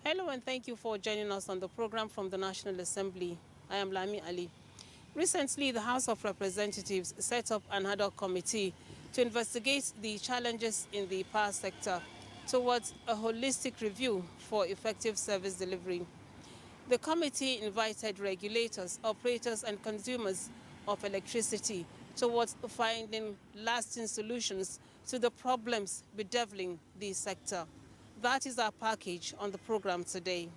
Hello and thank you for joining us on the program from the National Assembly. I am Lami Ali. Recently, the House of Representatives set up an ad hoc committee to investigate the challenges in the power sector towards a holistic review for effective service delivery. The committee invited regulators, operators and consumers of electricity towards finding lasting solutions to the problems bedeviling the sector. That is our package on the program today.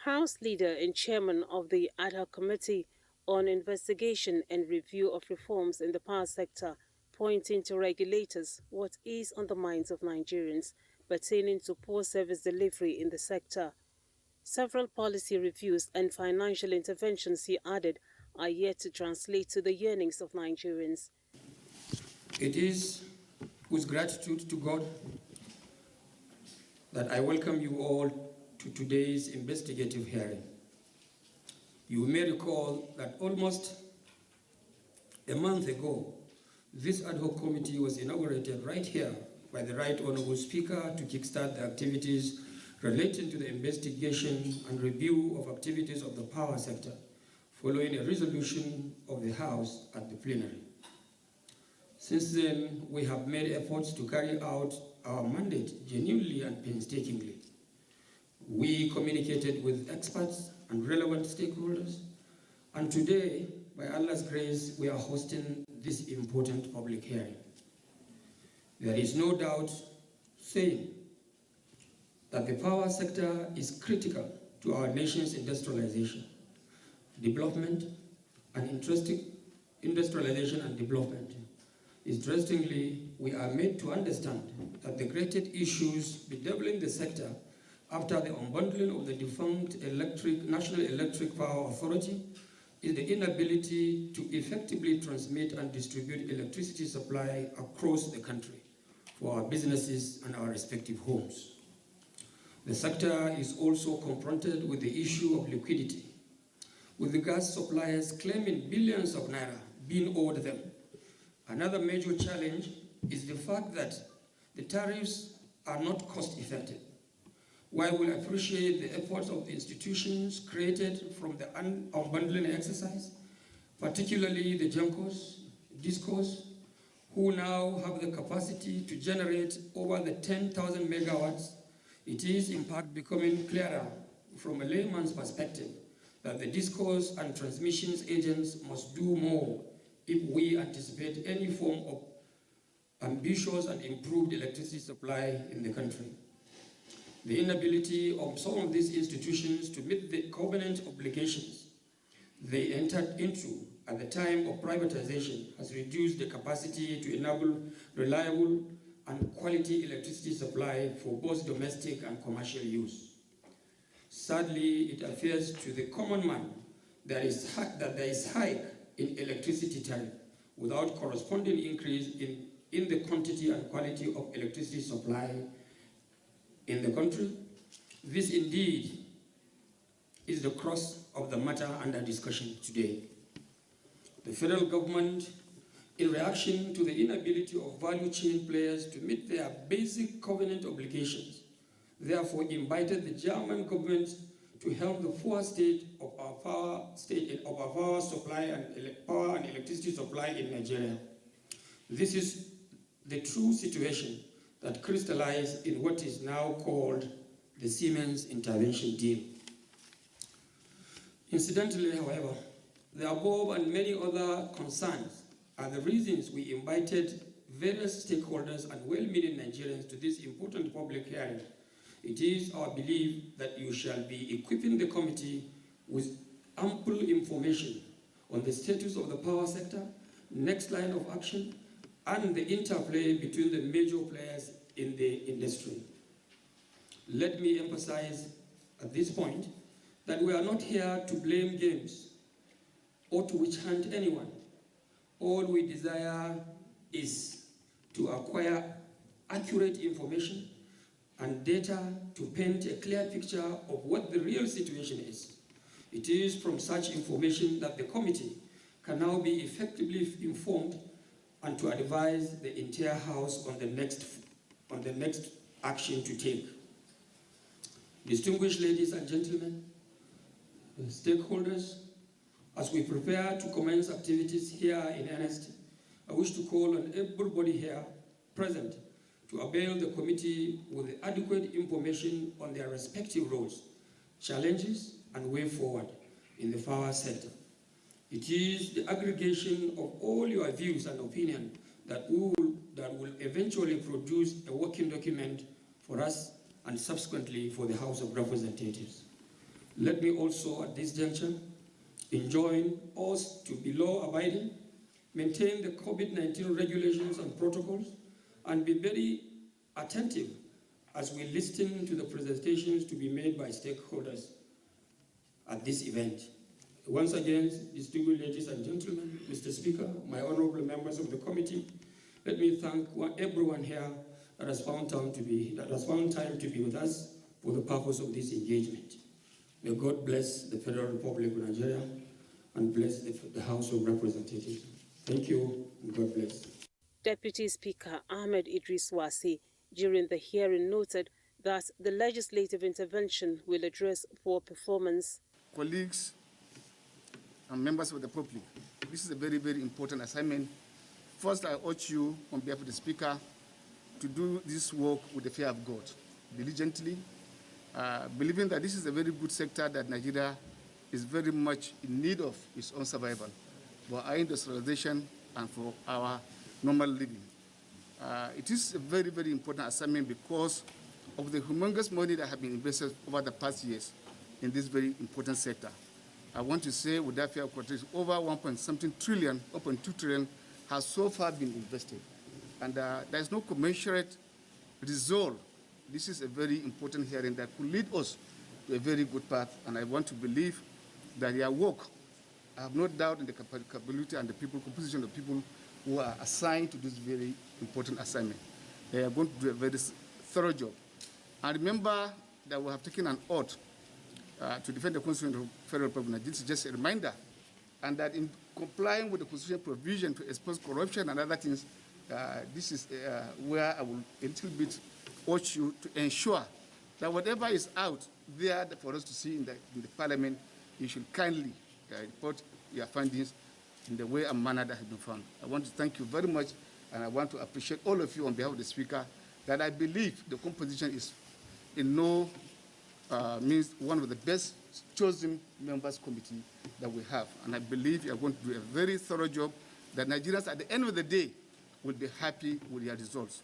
House Leader and Chairman of the Ad hoc Committee on Investigation and Review of Reforms in the Power Sector, pointing to regulators what is on the minds of Nigerians pertaining to poor service delivery in the sector. Several policy reviews and financial interventions, he added, are yet to translate to the yearnings of Nigerians. It is with gratitude to God that I welcome you all to today's investigative hearing. You may recall that almost a month ago, this ad hoc committee was inaugurated right here by the Right Honorable Speaker to kickstart the activities relating to the investigation and review of activities of the power sector, following a resolution of the House at the plenary. Since then, we have made efforts to carry out our mandate genuinely and painstakingly. We communicated with experts and relevant stakeholders, and today, by Allah's grace, we are hosting this important public hearing. There is no doubt saying that the power sector is critical to our nation's industrialization and development. Interestingly, we are made to understand that the greatest issues bedeviling the sector after the unbundling of the defunct National Electric Power Authority is the inability to effectively transmit and distribute electricity supply across the country for our businesses and our respective homes. The sector is also confronted with the issue of liquidity, with the gas suppliers claiming billions of naira being owed them. Another major challenge is the fact that the tariffs are not cost-effective. While we appreciate the efforts of the institutions created from the unbundling exercise, particularly the GENCOs, DISCOs, who now have the capacity to generate over the 10,000 megawatts, it is in fact becoming clearer from a layman's perspective that the DISCOs and transmissions agents must do more if we anticipate any form of ambitious and improved electricity supply in the country. The inability of some of these institutions to meet the covenant obligations they entered into at the time of privatization has reduced the capacity to enable reliable and quality electricity supply for both domestic and commercial use. Sadly, it appears to the common man that there is hike in electricity tariff without corresponding increase in the quantity and quality of electricity supply in the country. This indeed is the crux of the matter under discussion today. The federal government, in reaction to the inability of value chain players to meet their basic covenant obligations, therefore invited the German government to help the poor state of our power supply and power and electricity supply in Nigeria. This is the true situation that crystallized in what is now called the Siemens intervention deal. Incidentally, however, the above and many other concerns are the reasons we invited various stakeholders and well-meaning Nigerians to this important public hearing. It is our belief that you shall be equipping the committee with ample information on the status of the power sector, next line of action, and the interplay between the major players in the industry. Let me emphasize at this point that we are not here to blame games or to witch hunt anyone. All we desire is to acquire accurate information and data to paint a clear picture of what the real situation is. It is from such information that the committee can now be effectively informed and to advise the entire House on the next action to take. Distinguished ladies and gentlemen, stakeholders, as we prepare to commence activities here in earnest, I wish to call on everybody here present to avail the committee with adequate information on their respective roles, challenges, and way forward in the power sector. It is the aggregation of all your views and opinions that will eventually produce a working document for us and subsequently for the House of Representatives. Let me also, at this juncture, enjoin us to be law-abiding, maintain the COVID-19 regulations and protocols, and be very attentive as we listen to the presentations to be made by stakeholders at this event. Once again, distinguished ladies and gentlemen, Mr. Speaker, my honorable members of the committee, let me thank everyone here that has found time to be with us for the purpose of this engagement. May God bless the Federal Republic of Nigeria and bless the House of Representatives. Thank you, and God bless. Deputy Speaker Ahmed Idris Wasi, during the hearing, noted that the legislative intervention will address poor performance. Colleagues and members of the public, this is a very, very important assignment. First, I urge you, on behalf of the Speaker, to do this work with the fear of God, diligently, believing that this is a very good sector that Nigeria is very much in need of its own survival, for our industrialization and for our normal living. It is a very, very important assignment because of the humongous money that have been invested over the past years in this very important sector. I want to say, with that fear of quotation, over 1.2 trillion has so far been invested. And there is no commensurate result. This is a very important hearing that could lead us to a very good path. And I want to believe that their work, I have no doubt in the capability and the composition of people who are assigned to this very important assignment. They are going to do a very thorough job. And remember that we have taken an oath to defend the Constitution of the Federal Republic of Nigeria. This is just a reminder. And that in complying with the Constitutional provision to expose corruption and other things, this is where I will a little bit urge you to ensure that whatever is out there for us to see in the Parliament, you should kindly report your findings in the way and manner that has been found. I want to thank you very much, and I want to appreciate all of you on behalf of the Speaker, that I believe the composition is in no means one of the best chosen members committee that we have. And I believe you are going to do a very thorough job that Nigerians at the end of the day will be happy with your results.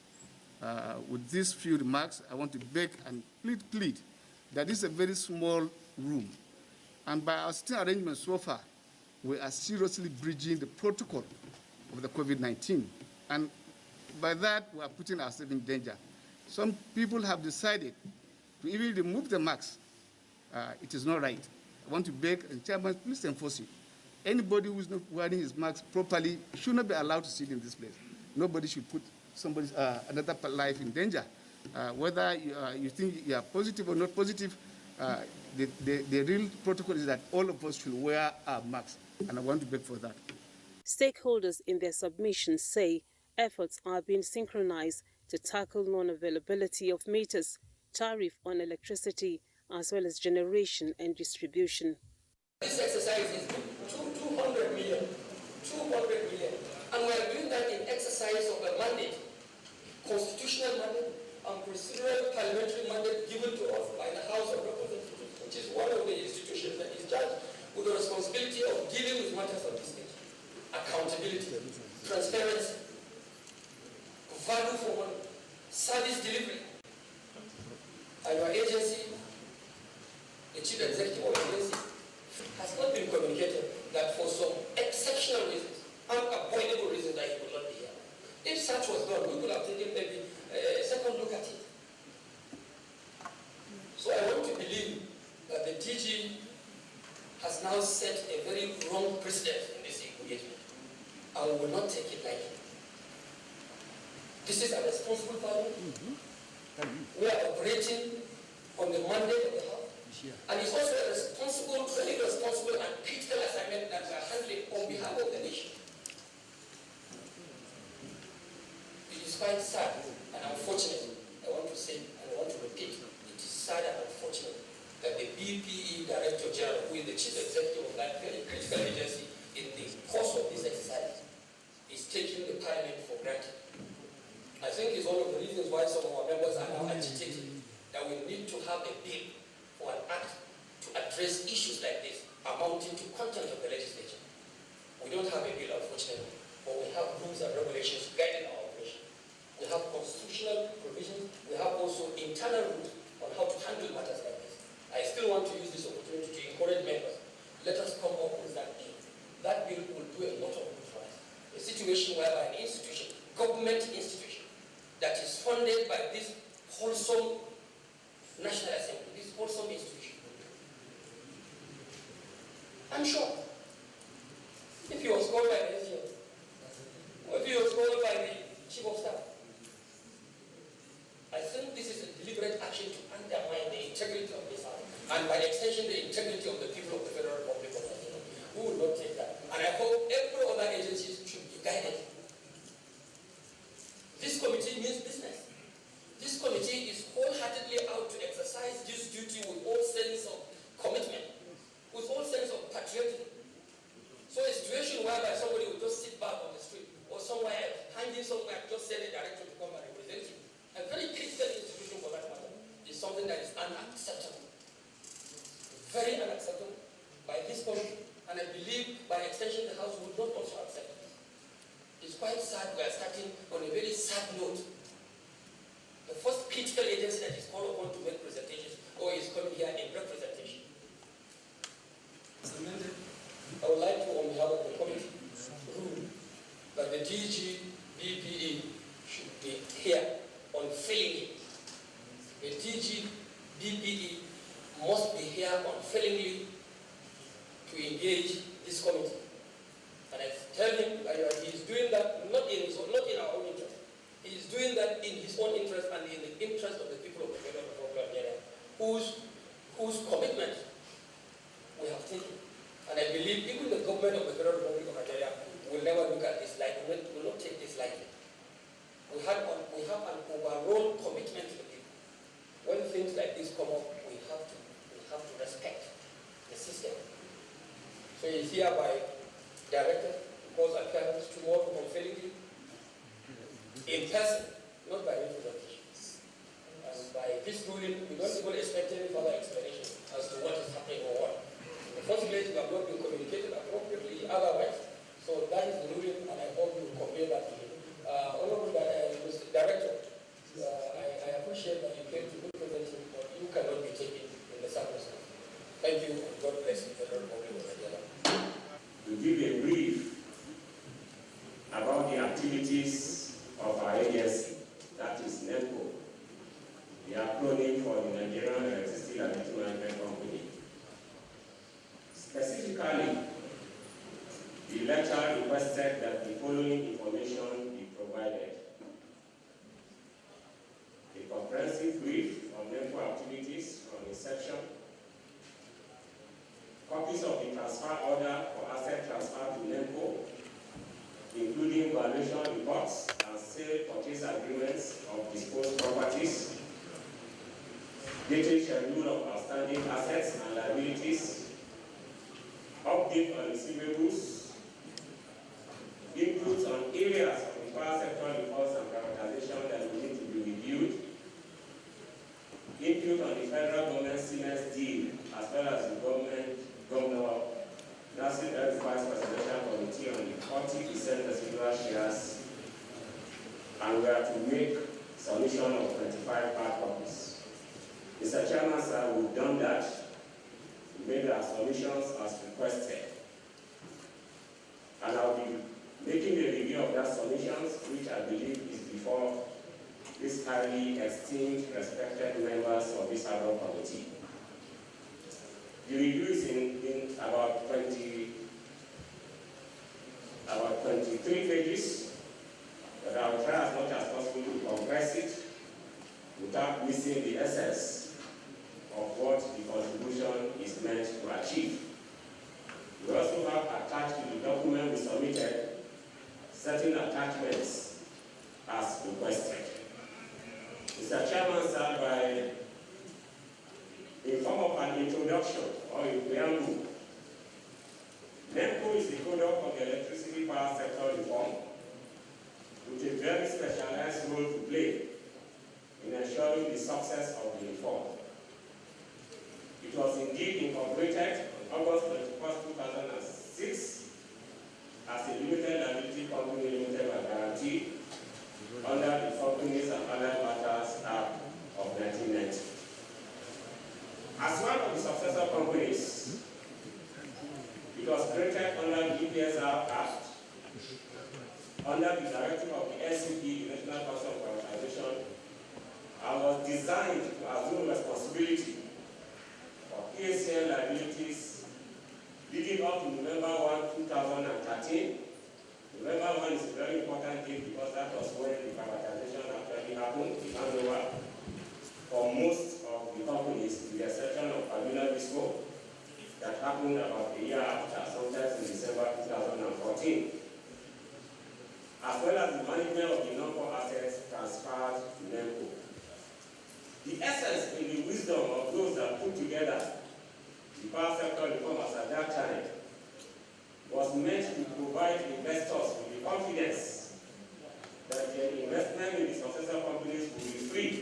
With these few remarks, I want to beg and plead that this is a very small room. And by our sitting arrangements so far, we are seriously bridging the protocol of the COVID-19. And by that, we are putting ourselves in danger. Some people have decided to even remove the masks. It is not right. I want to beg, and Chairman, please enforce it. Anybody who is not wearing his mask properly should not be allowed to sit in this place. Nobody should put somebody's another life in danger. Whether you think you are positive or not positive, the real protocol is that all of us should wear our masks, and I want to beg for that. Stakeholders in their submissions say efforts are being synchronized to tackle non-availability of meters, tariff on electricity, as well as generation and distribution. This exercise is 200 million, and we are doing that in exercise of a mandate, constitutional mandate and procedural parliamentary mandate given to us by the House of Representatives, which is one of the institutions that is charged with the responsibility of dealing with matters of this nature. Accountability, transparency, value for money, service delivery. And your agency, the chief executive of the agency, has not been communicated that for some exceptional reasons, unavoidable reasons, that he would not be here. If such was done, we could have taken maybe a second look at it. So I want to believe that the DG has now set a very wrong precedent in this engagement, and we will not take it lightly. This is a responsible parliament. We are operating on the mandate of the House. And it's also a responsible, very responsible and critical assignment that we are handling on behalf of the nation. It is quite sad and unfortunate, I want to say, and I want to repeat, it is sad and unfortunate reasons why some of our members are now agitating that we need to have a bill or an act to address issues like this amounting to content of the legislature. We don't have a bill, unfortunately, but we have rules and regulations guiding our operation. We have constitutional provisions. We have also internal rules on how to handle matters like this. I still want to use this opportunity to encourage members. Let us come up with that bill. That bill will do a lot of good for us. A situation whereby an institution, government institution, that is funded by this wholesome National Assembly, this wholesome institution. I'm sure if he was called by the SGM, or if he was called by the Chief of Staff, I think this is a deliberate action to undermine the integrity of this house, and by extension, the integrity of the people of the Federal Republic of Nigeria. We will not take that. And I hope every other agency should be guided. This committee means business. This committee is wholeheartedly out to exercise this duty with all sense of commitment, with all sense of patriotism. So a situation whereby somebody will just sit back on the street or somewhere else, hanging somewhere, just send a director to come and represent you, a very critical institution for that matter, is something that is unacceptable. Very unacceptable by this committee, and I believe by extension the House will not also accept it. It's quite sad we are starting on a very sad note. The first critical agency that is called upon to make presentations or is coming here in representation. I would like to, on behalf of the committee, rule that the DG BPE should be here unfailingly. The DG BPE must be here unfailingly to engage this committee. And I tell him he is doing that not in our own interest. He is doing that in his own interest and in the interest of the people of the Federal Republic of Nigeria, whose commitment we have taken. And I believe even the government of the Federal Republic of Nigeria will never look at this lightly, will not take this lightly. We have an overall commitment to the people. When things like this come up, we have to respect the system. So he is hereby directed to cause appearance tomorrow unfailingly in person, not by representation. And by this ruling, we don't even expect any further explanation as to what is happening or what. In the first place, we have not been communicated appropriately otherwise. So that is the ruling, and I hope you will convey that to him. Honorable Mr. Director, I appreciate that you came to represent him, but you cannot be taken in the circumstance. Thank you, and God bless the Federal Republic of Nigeria. To give a brief about the activities of our agency, that is NEPCO, the acronym for the Nigerian Electricity Liability Management Company. Specifically, the lecturer requested that the following information be provided: a comprehensive brief on NEPCO activities from inception, copies of the transfer order for asset transfer to NEPCO, including valuation reports and sale purchase agreements of disposed properties, detailed schedule of outstanding assets and liabilities, update on receivables, inputs on areas of the power sector reforms and privatization that will need to be reviewed, input on the federal government Siemens deal as well as the Governor Nasir El-Rufai's Presidential Committee on the 40% residual shares, and we are to make submission of 25 hard copies. Mr. Chairman, sir, we've done that. We made our submissions as requested. And I'll be making a review of that submissions, which I believe is before these highly esteemed, respected members of this honorable committee. The review is in about 23 pages, but I will try as much as possible to compress it without missing the essence of what the contribution is meant to achieve. We also have attached to the document we submitted certain attachments as requested. Mr. Chairman, sir, in form of an introduction or a preamble, NEPCO is the product of the electricity power sector reform with a very specialized role to play ensuring the success of the reform. It was indeed incorporated on August 21, 2006 as a limited liability company limited by guarantee under the Companies and Other Matters Act of 1990. As one of the successor companies, it was created under the EPSR Act, under the directive of the NCP, the National Council of Privatization, and was designed to assume responsibility for PACN liabilities leading up to November 1, 2013. November 1 is a very important date because that was when the privatization actually happened, the handover for most of the companies, with the exception of Pamela Bisco, that happened about a year after, sometimes in December 2014. As well as the management of the non-core assets transferred to NEMCO. The essence in the wisdom of those that put together the power sector reformers at that time was meant to provide investors with the confidence that their investment in the successor companies will be free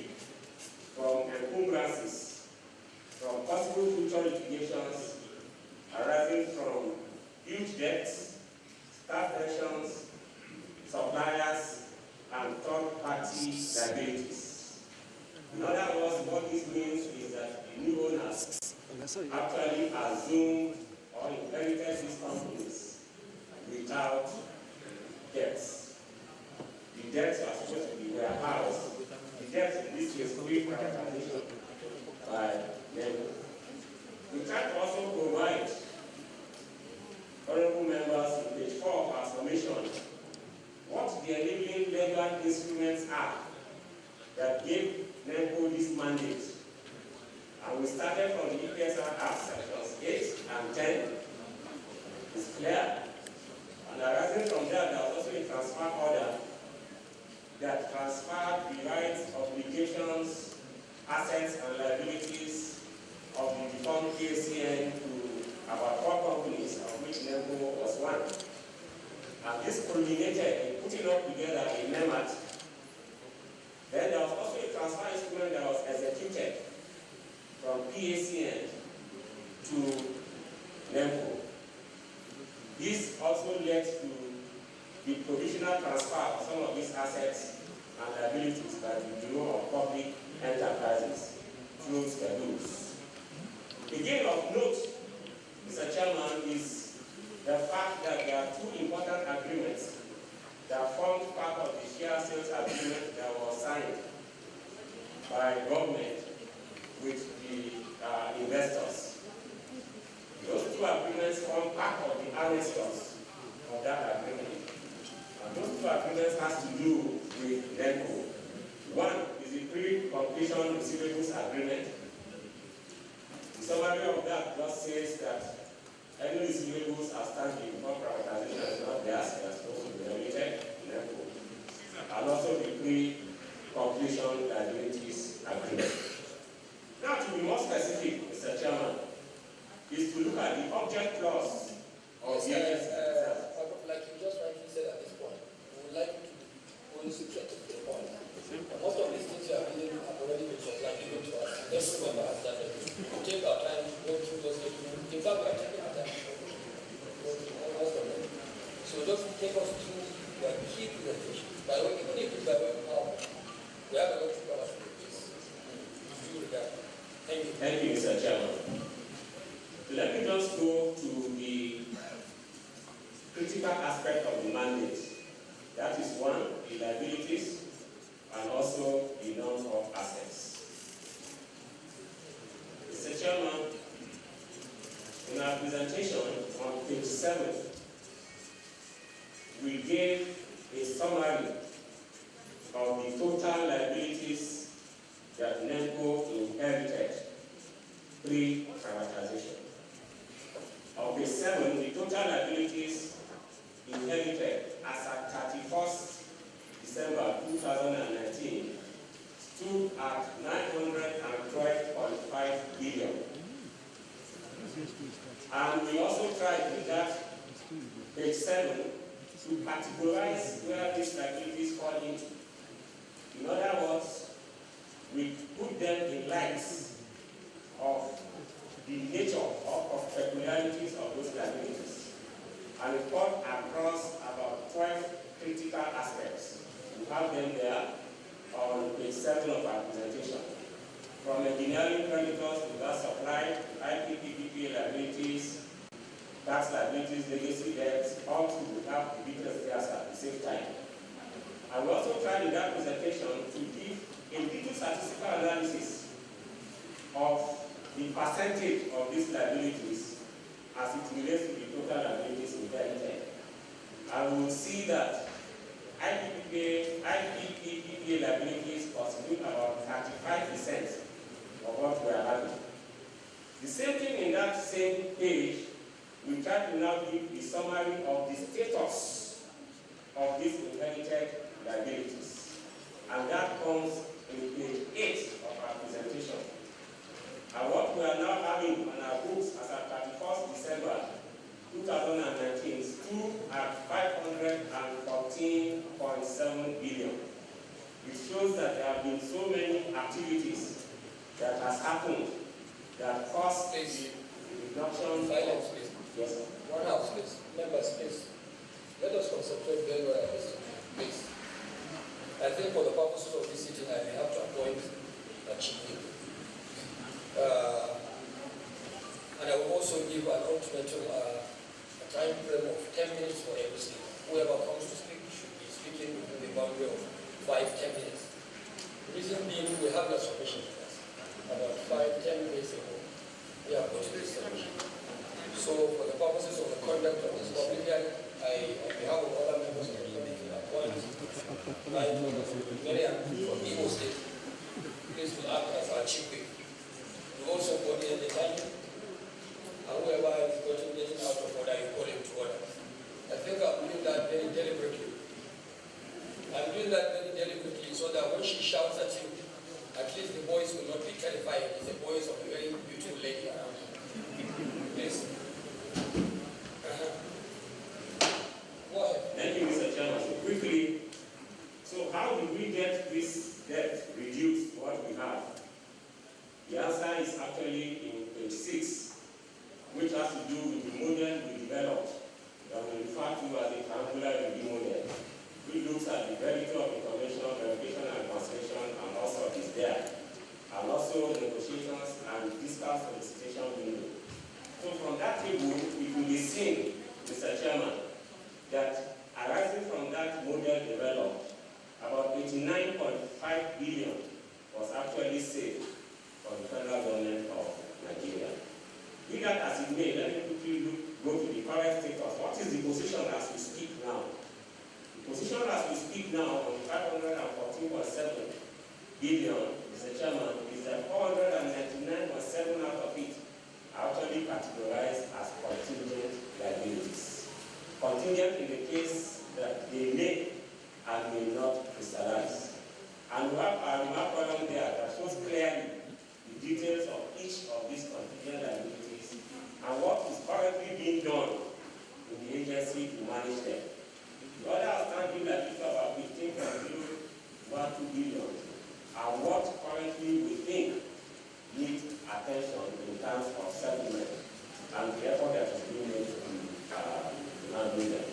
from encumbrances, from possible future litigations arising from huge debts, staff pensions, suppliers, and third-party liabilities. In other words, what this means is that the new owners actually assumed or inherited these companies without debts. The debts are supposed to be warehoused. The debts in this case pre-privatization by NEMCO. We try to also provide honorable members in page 4 of our submission what the enabling legal instruments are that gave NEMCO this mandate. And we started from the EPSR Act, sections 8 and 10. It's clear. And arising from that, there was also a transfer order that transferred the rights, obligations, assets, and liabilities of the defunct KCN to about 4 companies, of which NEMCO was one. And this culminated in putting up together a NEMAT. Then there was also a transfer instrument that was executed from PACN to NEMCO. This also led to the provisional transfer of some of these assets and liabilities by the Bureau of Public Enterprises through schedules. Again of note, Mr. Chairman, is the fact that there are 2 important agreements that formed part of the share sales agreement that was signed by government with the investors. Those 2 agreements form part of the annexures of that agreement. And those 2 agreements has to do with NEMCO. One is the pre-completion receivables agreement. The summary of that just says that any receivables outstanding before privatization is not theirs, they are supposed to be related to NEMCO. And also the pre-completion liabilities agreement. Now, to be more specific, Mr. Chairman, is to look at the object clause of the like you just rightly said at this point, we would like you to only get to the point. Most of these things you have already been supplied to us. Let's remember as that we take our time to go through those documents. In fact, we are taking our time to go through most of them. So just take us through the key presentations. By the way, even if it's by way of power, we have a lot to cover through this. Thank you. Thank you, Mr. Chairman. Let me just go to the critical aspect of the mandate. That is one, the liabilities, and also the non-core assets. Mr. Chairman, in our presentation on page 7, we gave a summary of the total liabilities that NEMCO inherited pre-privatization. On page 7, the total liabilities inherited as at 31st December 2019 stood at 912.5 billion. And we also tried with that page 7 to categorize where these liabilities fall into. In other words, we put them in lights of the nature of peculiarities of those liabilities. And we cut across about 12 critical aspects. We have them there on page 7 of our presentation. From engineering creditors to gas supply, IPPPP liabilities, tax liabilities, legacy debts, all to have the details there at the same time. And we also tried in that presentation to give a little statistical analysis of the percentage of these liabilities as it relates to the total liabilities inherited. And we will see that IPPPA liabilities constitute about 35% of what we are having. The same thing in that same page, we try to now give the summary of the status of these inherited liabilities. And that comes in page 8 of our presentation. And what we are now having on our books as at 31st December 2019 stood at 514.7 billion. It shows that there have been so many activities that has happened that caused the reduction. Silence, please. Yes, sir. One house, please. Members, please. Let us concentrate very well on this, please. I think for the purposes of this sitting, I may have to appoint a chief whip. And I will also give an ultimatum, a time frame of 10 minutes for every speaker. Whoever comes to speak should be speaking within the boundary of 5-10 minutes. The reason being, we have the submission with us. About 5-10 days ago, we have put this submission. So for the purposes of the conduct of this public hearing, I, on behalf of other members of the committee, appoint Miriam from Imo State, please to act as our chief whip. We also coordinate the timing, and whoever is getting out of order, you call him to order. I think I'm doing that very deliberately. I'm doing that very deliberately so that when she shouts at you, at least the voice will not be terrifying. It's the voice of a very beautiful lady around you. Please. Go ahead. Thank you, Mr. Chairman. So quickly, so how do we get this debt reduced, what we have? The answer is actually in page 6, which has to do with the model we developed that we refer to as the triangular review model, which looks at the verity of information, verification and translation, and also is there, and also negotiations and discount solicitation window. So from that table, it will be seen, Mr. Chairman, that arising from that model developed, about 89.5 billion was actually saved for the federal government of Nigeria. Be that as it may, let me quickly go to the current status. What is the position as we speak now? The position as we speak now on 514.7 billion, Mr. Chairman, is that 499.7 out of it are actually categorized as contingent liabilities. Contingent in the case that they may and may not crystallize. And we have a remark column there that shows clearly the details of each of these contingent liabilities and what is currently being done in the agency to manage them. The other outstanding liabilities of about 15.012 billion are what currently we think needs attention in terms of settlement and the effort that is being made to handle them.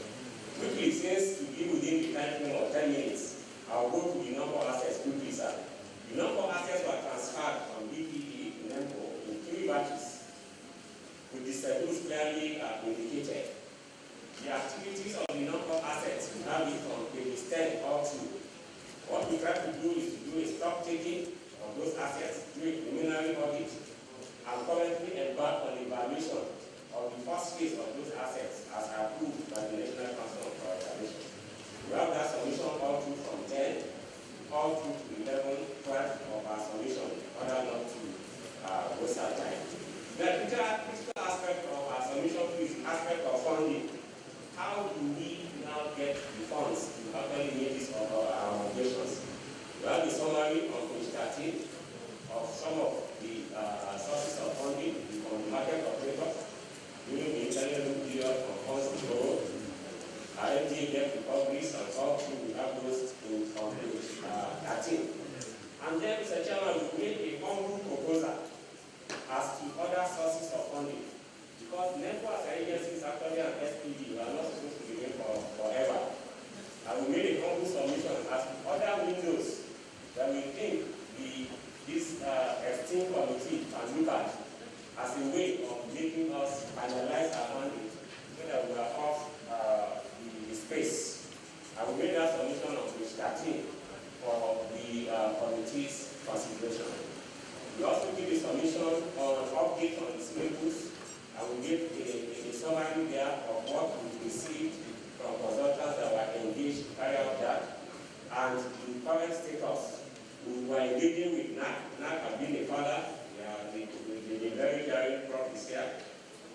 Quickly, since to be within the time frame of 10 minutes, I'll go to the number of assets quickly, sir. The number of assets were transferred from BPE to NEMCO in 3 batches, with the schedules clearly indicated. The activities of the number of assets, we have it from pages 10 up to. What we try to do is to do a stock taking of those assets, do a preliminary audit, and currently embark on the evaluation of the first phase of those assets as approved by the National Council of Privatization. We have that submission all through from 10, all through to 11, 12 of our submission, order not to waste our time. The critical aspect of our submission is the aspect of funding. How do we now get the funds to actually meet these of our obligations? We have the summary on page 13 of some of the sources of funding from the market operators during the interim period of funds to grow. Our NTA debt recoveries and all through we have those on page 13. And And then, Mr. Chairman, we made a humble proposal as to other sources of funding. Because networks and agencies actually and SPD are not supposed to be made forever. And we made a humble submission as to other windows that we think this esteemed committee can look at as a way of making us finalize our mandate so that we are off the space. And we made that submission on page 13 for the committee's consideration. We also did a submission on update on the syllabus, and we gave a summary there of what we received from consultants that were engaged to carry out that, and the current status. We were engaging with NAC. NAC has been a father. The very daring prop is here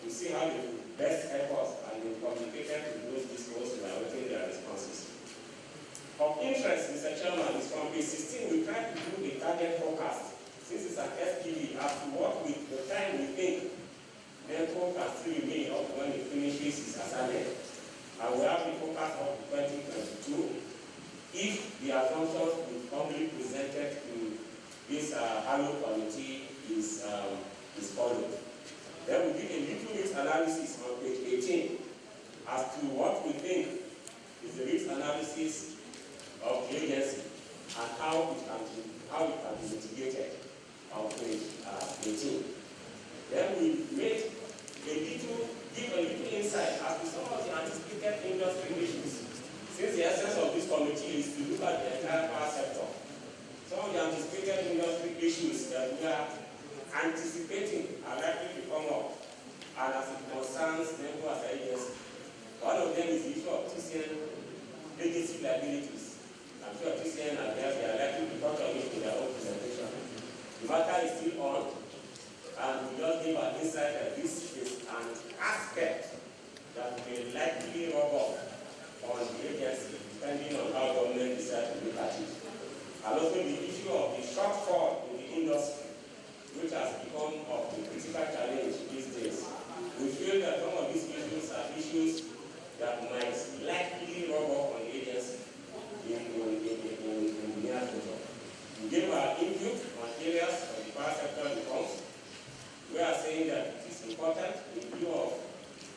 to see how they could best help us, and they communicated to those discourse we are waiting their responses. Of interest, Mr. Chairman, is from page 16, we tried to do a target forecast, since it's an SPD, as to what with the time we think NEMCO can still remain up when it finishes its assignment. And we have the forecast up to 2022. If the assumptions we formally presented to this Halo committee is followed. Then we did a little risk analysis on page 18 as to what we think is the risk analysis of the agency and how it can be mitigated on page 18. Then we give a little insight as to some of the anticipated industry issues. Since the essence of this committee is to look at the entire power sector, some of the anticipated industry issues that we are anticipating are likely to come up, and as it concerns NEMCO as an agency. One of them is the issue of TCN legacy liabilities. I'm sure TCN and they are likely to touch on it in their own presentation. The matter is still on, and we just give an insight that this is an aspect that will likely rub off on the agency, depending on how government decides to look at it. And also the issue of the shortfall in the industry, which has become of a critical challenge these days. We feel that some of these issues are issues that might likely rub off on the agency in the near future. We gave our input on areas of the power sector reforms. We are saying that it is important in view of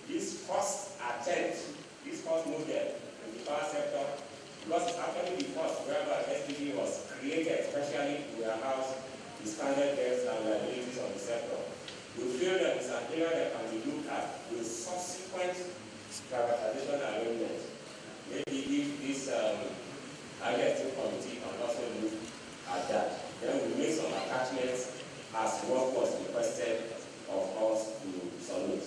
this first attempt, this first model in the power sector, because it's actually the first whereby SDG was created, especially to warehouse the standard debts and liabilities of the sector. We feel that it's an area that can be looked at with subsequent privatization arrangements. Maybe if this IST committee can also look at that, then we make some attachments as what was requested of us to submit.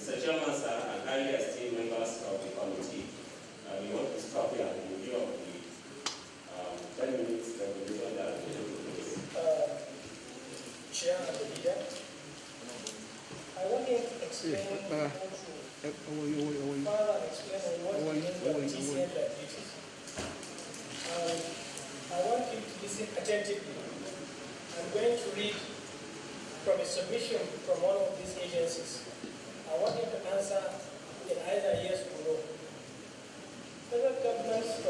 Mr. Chairman, sir, and highly esteemed members of the committee, we want to stop here in view of the 10 minutes regulation that we will take place. Chair and the leader, I want him to explain further explain on what means by TCN liabilities. I want him to listen attentively. I'm going to read from a submission from one of these agencies. I want him to answer in either yes or no. Federal government's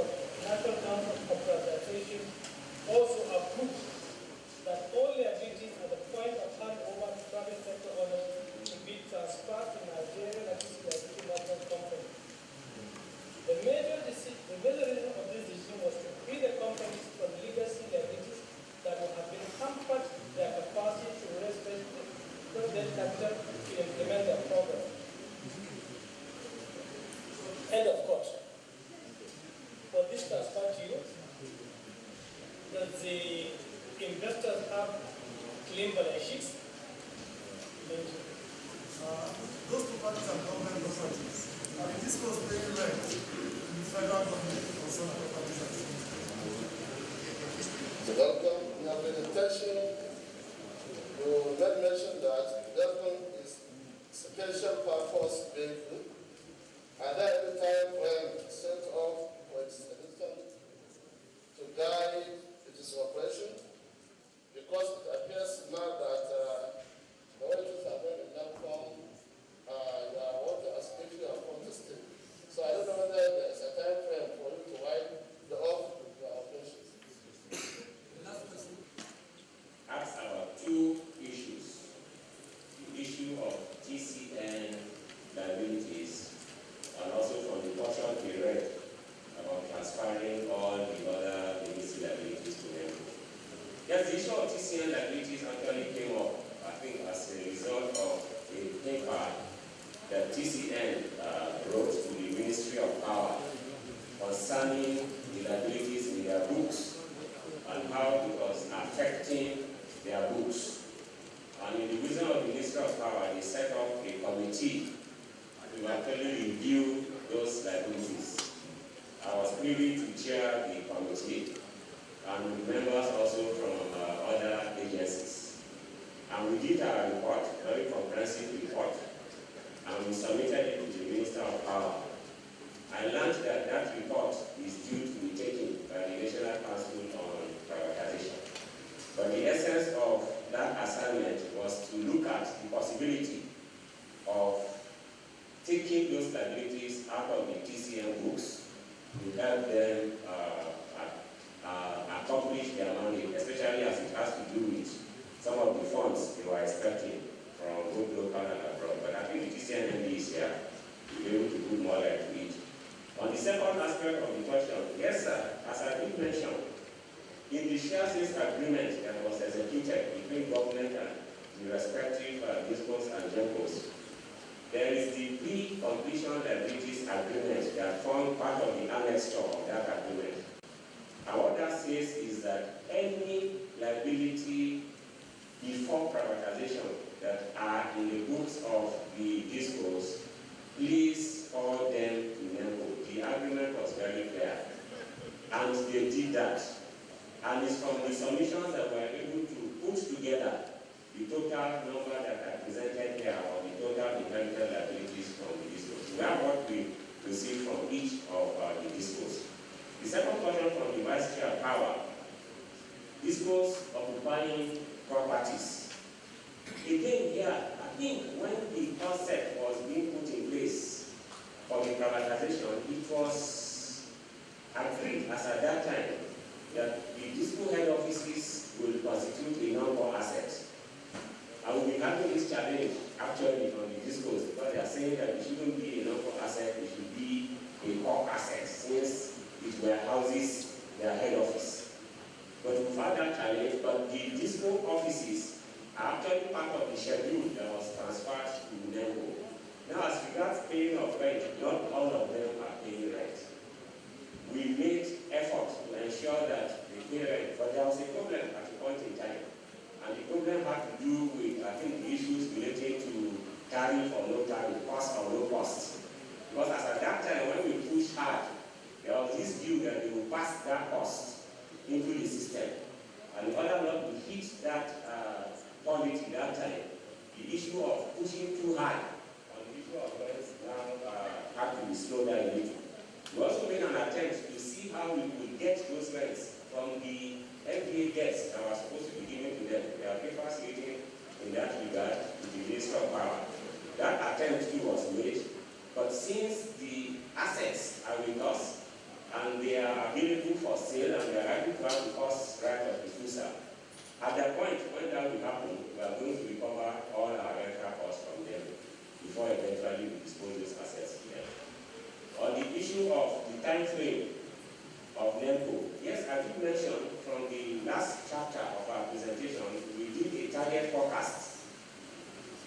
National Council of Privatization also approved that all liabilities at the point of handover to private sector owners to be transferred to Nigerian Electricity Management Company. The major reason of this decision was to free the companies from legacy liabilities that would have been hampered their capacity to raise debt capital to implement their program. End of quote. For this transfer to you, that the investors have clean balance sheets. Those two parties are government properties. And this was paying rent in the federal government for some properties. Welcome. We have an intention to let mention that DEFCON is special purpose vehicle, and that every time when set off for its existence to guide its operation, because it appears now that the auditors are going to now form what the aspect of contested. So I don't know whether there's a time frame for you to wipe the off with your operations. The last question. TCN liabilities actually came up, I think, as a result of a paper that TCN wrote to the Ministry of Power concerning the liabilities in their books and how it was affecting their books. And in the wisdom of the Ministry of Power, they set up a committee to actually review those liabilities. I was privy to chair the committee, and members also from other agencies. And we did our report, a very comprehensive report, and we submitted it to the Minister of Power. I learned that that report is due to be taken by the National Council on Privatization. But the essence of that assignment was to look at the possibility of taking those liabilities out of the TCN books to help them accomplish their mandate, especially as it has to do with some of the funds they were expecting from both local and abroad. But I think the TCN MD is here to be able to put more light to it. On the second aspect of the question, yes, sir, as I did mention, in the share sales agreement that was executed between government and the respective DISCOs and GENCOs, there is the pre-completion liabilities agreement that forms part of the annexure of that agreement. And what that says is that any liability before privatization that are in the books of the DISCOs, please forward them to NEMCO. The agreement was very clear, and they did that. And it's from the submissions that we were able to put together the total number that I presented here, or the total inherited liabilities from the DISCOs. We have what we received from each of the DISCOs. The second question from the Vice Chair Power, DISCOs occupying properties. Again, here, I think when the concept was being put in place for the privatization, it was agreed as at that time that the DISCO head offices will constitute a non-core asset. I will be having this challenge actually from the DISCOs because they are saying that it shouldn't be a non-core asset, it should be a core asset since it warehouses their head office. But we've had that challenge, but the DISCO offices are actually part of the schedule that was transferred to NEMCO. Now, as regards paying of rent, not all of them are paying rent. We made effort to ensure that they pay rent, but there was a problem at a point in time. And the problem had to do with, I think, the issues related to tariff or no tariff, cost or no cost. Because as at that time, when we pushed hard, there was this view that they would pass that cost into the system. And in order not to hit that quality that time, the issue of pushing too hard on the issue of rents now had to be slowed down a little. We also made an attempt to see how we could get those rents from the NTA debts that were supposed to be given to them. There are papers written in that regard to the Ministry of Power. That attempt too was made, but since the assets are with us and they are available for sale and they are likely to have the cost right of refusal, at that point when that will happen, we are going to recover all our rental costs from them before eventually we dispose those assets to them. On the issue of the time frame of NEMCO, yes, I did mention from the last chapter of our presentation, we did a target forecast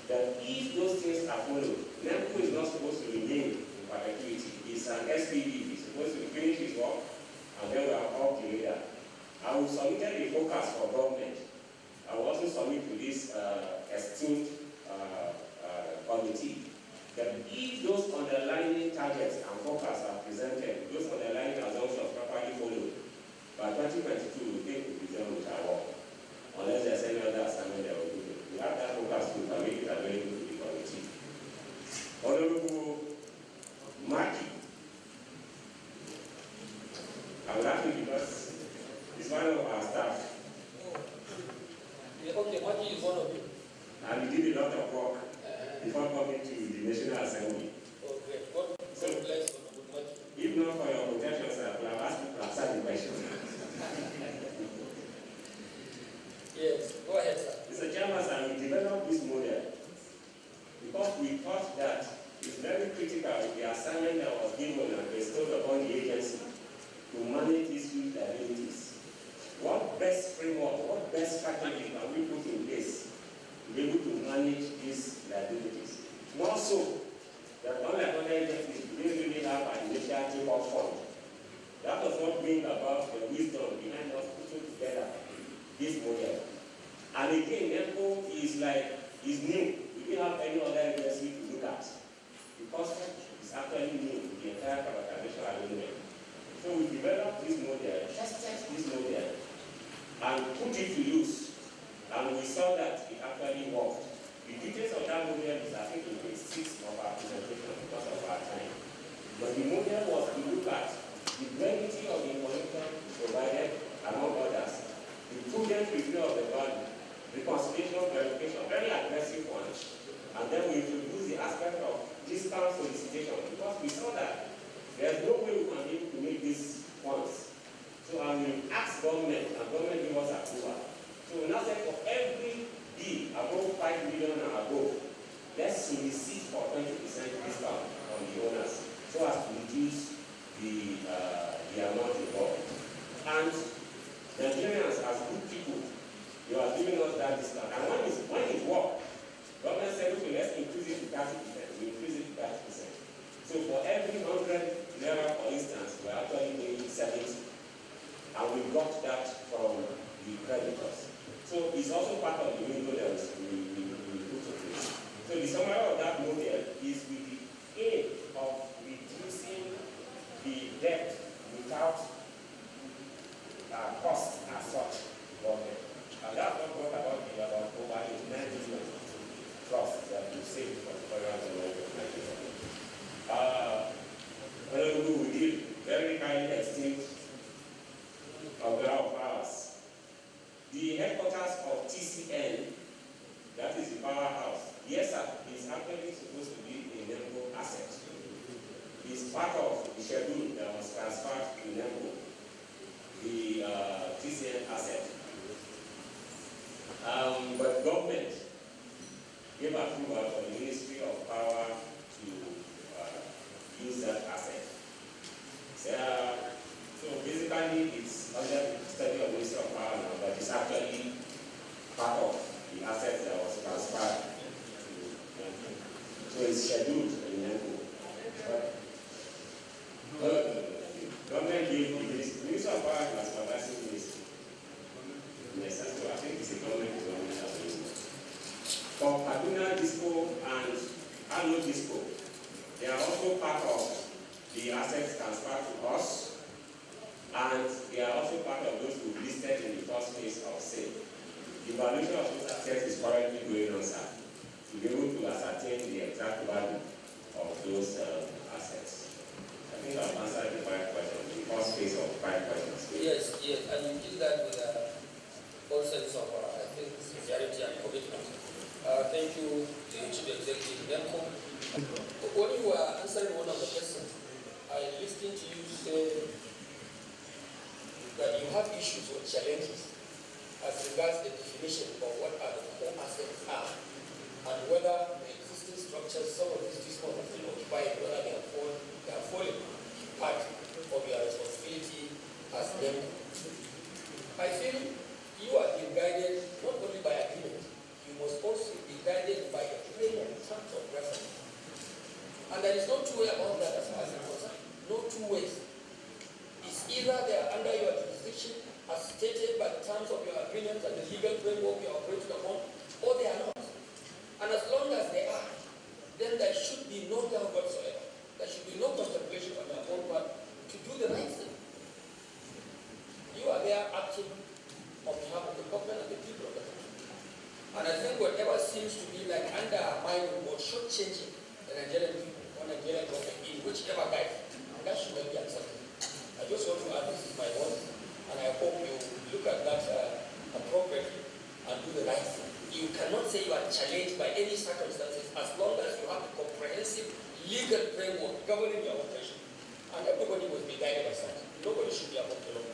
that if those things are followed, NEMCO is not supposed to remain in perpetuity. It's an SPV, it's supposed to finish its work, and then we are off the radar. I will submit a forecast for government. I will also submit to this esteemed committee that if those underlying targets and forecasts are presented, those underlying assumptions properly followed, by 2022 we think we'll be done with our work. Unless there's any other assignment that we're doing. We have that forecast to make it available to the committee. Honorable Maki, I'm laughing because he's one of our staff. Okay, Maki is one of you. And he did a lot of work before coming to the National Assembly. Okay, God bless you. If not for your protection, sir, we have asked you to answer the question. Yes, go ahead, sir. Mr. Chairman, sir, we developed this model because we thought that it's very critical with the assignment that was given and bestowed upon the agency to manage these huge liabilities. What best framework, what best strategy can what brings about the wisdom behind us putting together this model. And again, NEMCO is new. We didn't have any other agency to look at. The concept is actually new in the entire privatization arrangement. So we developed this model, tested this model, and put it to use. And we saw that it actually worked. The details of that model is, I think, in page 6 of our presentation because of our time. But the model was to look at the brevity of the information provided, among others, the prudent review of the value, reconciliation, verification, very aggressive one. And then we introduced the aspect of discount solicitation because we saw that there's no way we can be able to make these funds. So we asked government, and government gave us approval. So we now said for every bill above 5 million and above, let's solicit for 20% discount on the owners so as to reduce the amount involved. And Nigerians, as good people, they are giving us that discount. And when it worked, government said, okay, let's increase it to 30%. We increase it to 30%. So for every 100 naira, for instance, we're actually paying 70. And we got that from the creditors. So it's also part of the window that we put in place. So the summary of that model is with the aim of reducing the debt without cost as such to government. And that's what brought about the about over 9 billion trust that we saved for the federal government of Nigeria. We did very highly esteemed of ours. The headquarters of TCN, that is the powerhouse, yes sir, is actually supposed to be a NEMCO asset. It's part of the schedule that was transferred to NEMCO, the TCN asset. But government gave approval for the Ministry of Power to use that asset. So basically, it's under the study of Ministry of Power now, but it's actually part of the assets that was transferred to NEMCO. So it's scheduled in NEMCO. Government gave the Ministry of Power as supervising ministry. Yes, so I think it's a government administration. For Kaduna Disco and Alo Disco, they are also part of the assets transferred to us, and they are also part of those who listed in the first phase of sale. The valuation of those assets is currently going on, sir, to be able to ascertain the exact value of those assets. I think I've answered the 5 questions, the first phase of 5 questions. Yes, and you did that with all sense of, I think, sincerity and commitment. Thank you, the Chief Executive NEMCO. When you were answering one of the questions, I listened to you say that you have issues or challenges as regards the definition of what are the core assets are, and whether the existing structures, some of these discounts are still occupied, whether they are falling part of your responsibility as them. I feel you are being guided not only by agreement, you must also be guided by a framework in terms of reference. And there is no two way about that as far as it goes. No two ways. It's either they are under your jurisdiction as stated by the terms of your agreement and the legal framework you are operating upon, or they are not. And as long as they are, then there should be no doubt whatsoever. There should be no contemplation on your own part to do the right thing. You are there acting on behalf of the government and the people of the country. And I think whatever seems to be like undermining or shortchanging the Nigerian people or Nigerian government in whichever guise, that should not be accepted. I just want to add this is my word, and I hope you look at that appropriately and do the right thing. You cannot say you are challenged by any circumstances as long as you have a comprehensive legal framework governing your operation. And everybody must be guided by that. Nobody should be above the law.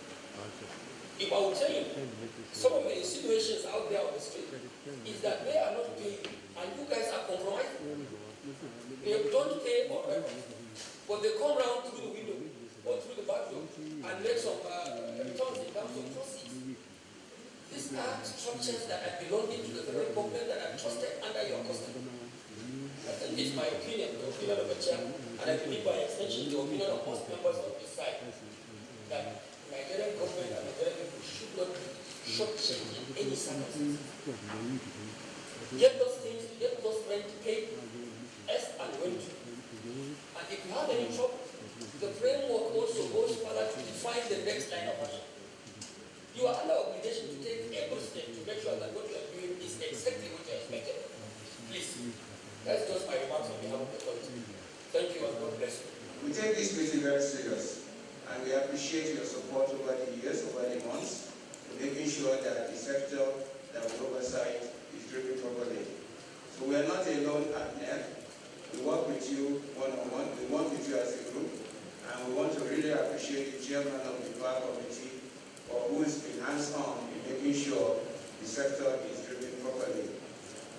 If I will tell you, some of the insinuations out there on the street is that they are not paying, and you guys are compromising. They don't pay or but they come round through the window or through the back door and make some returns in terms of proceeds. These are structures that are belonging to the federal government that are trusted under your custody. I think this is my opinion, the opinion of the chair, and I believe by extension the opinion of most members of this side, that Get those rent paid as and when to. And if you have any trouble, the framework also goes further to define the next line of action. You are under obligation to take every step to make sure that what you are doing is exactly what you are expected. Please, that's just my remarks on behalf of the committee. Thank you and God bless you. We take this meeting very serious, and we appreciate your support over the years, over the months, to making sure that the sector that we oversight is driven properly. So we are not alone at NEP. We work with you one-on-one, we work with you as a group, and we want to really appreciate the chairman of the Power Committee for who's been hands-on in making sure the sector is driven properly.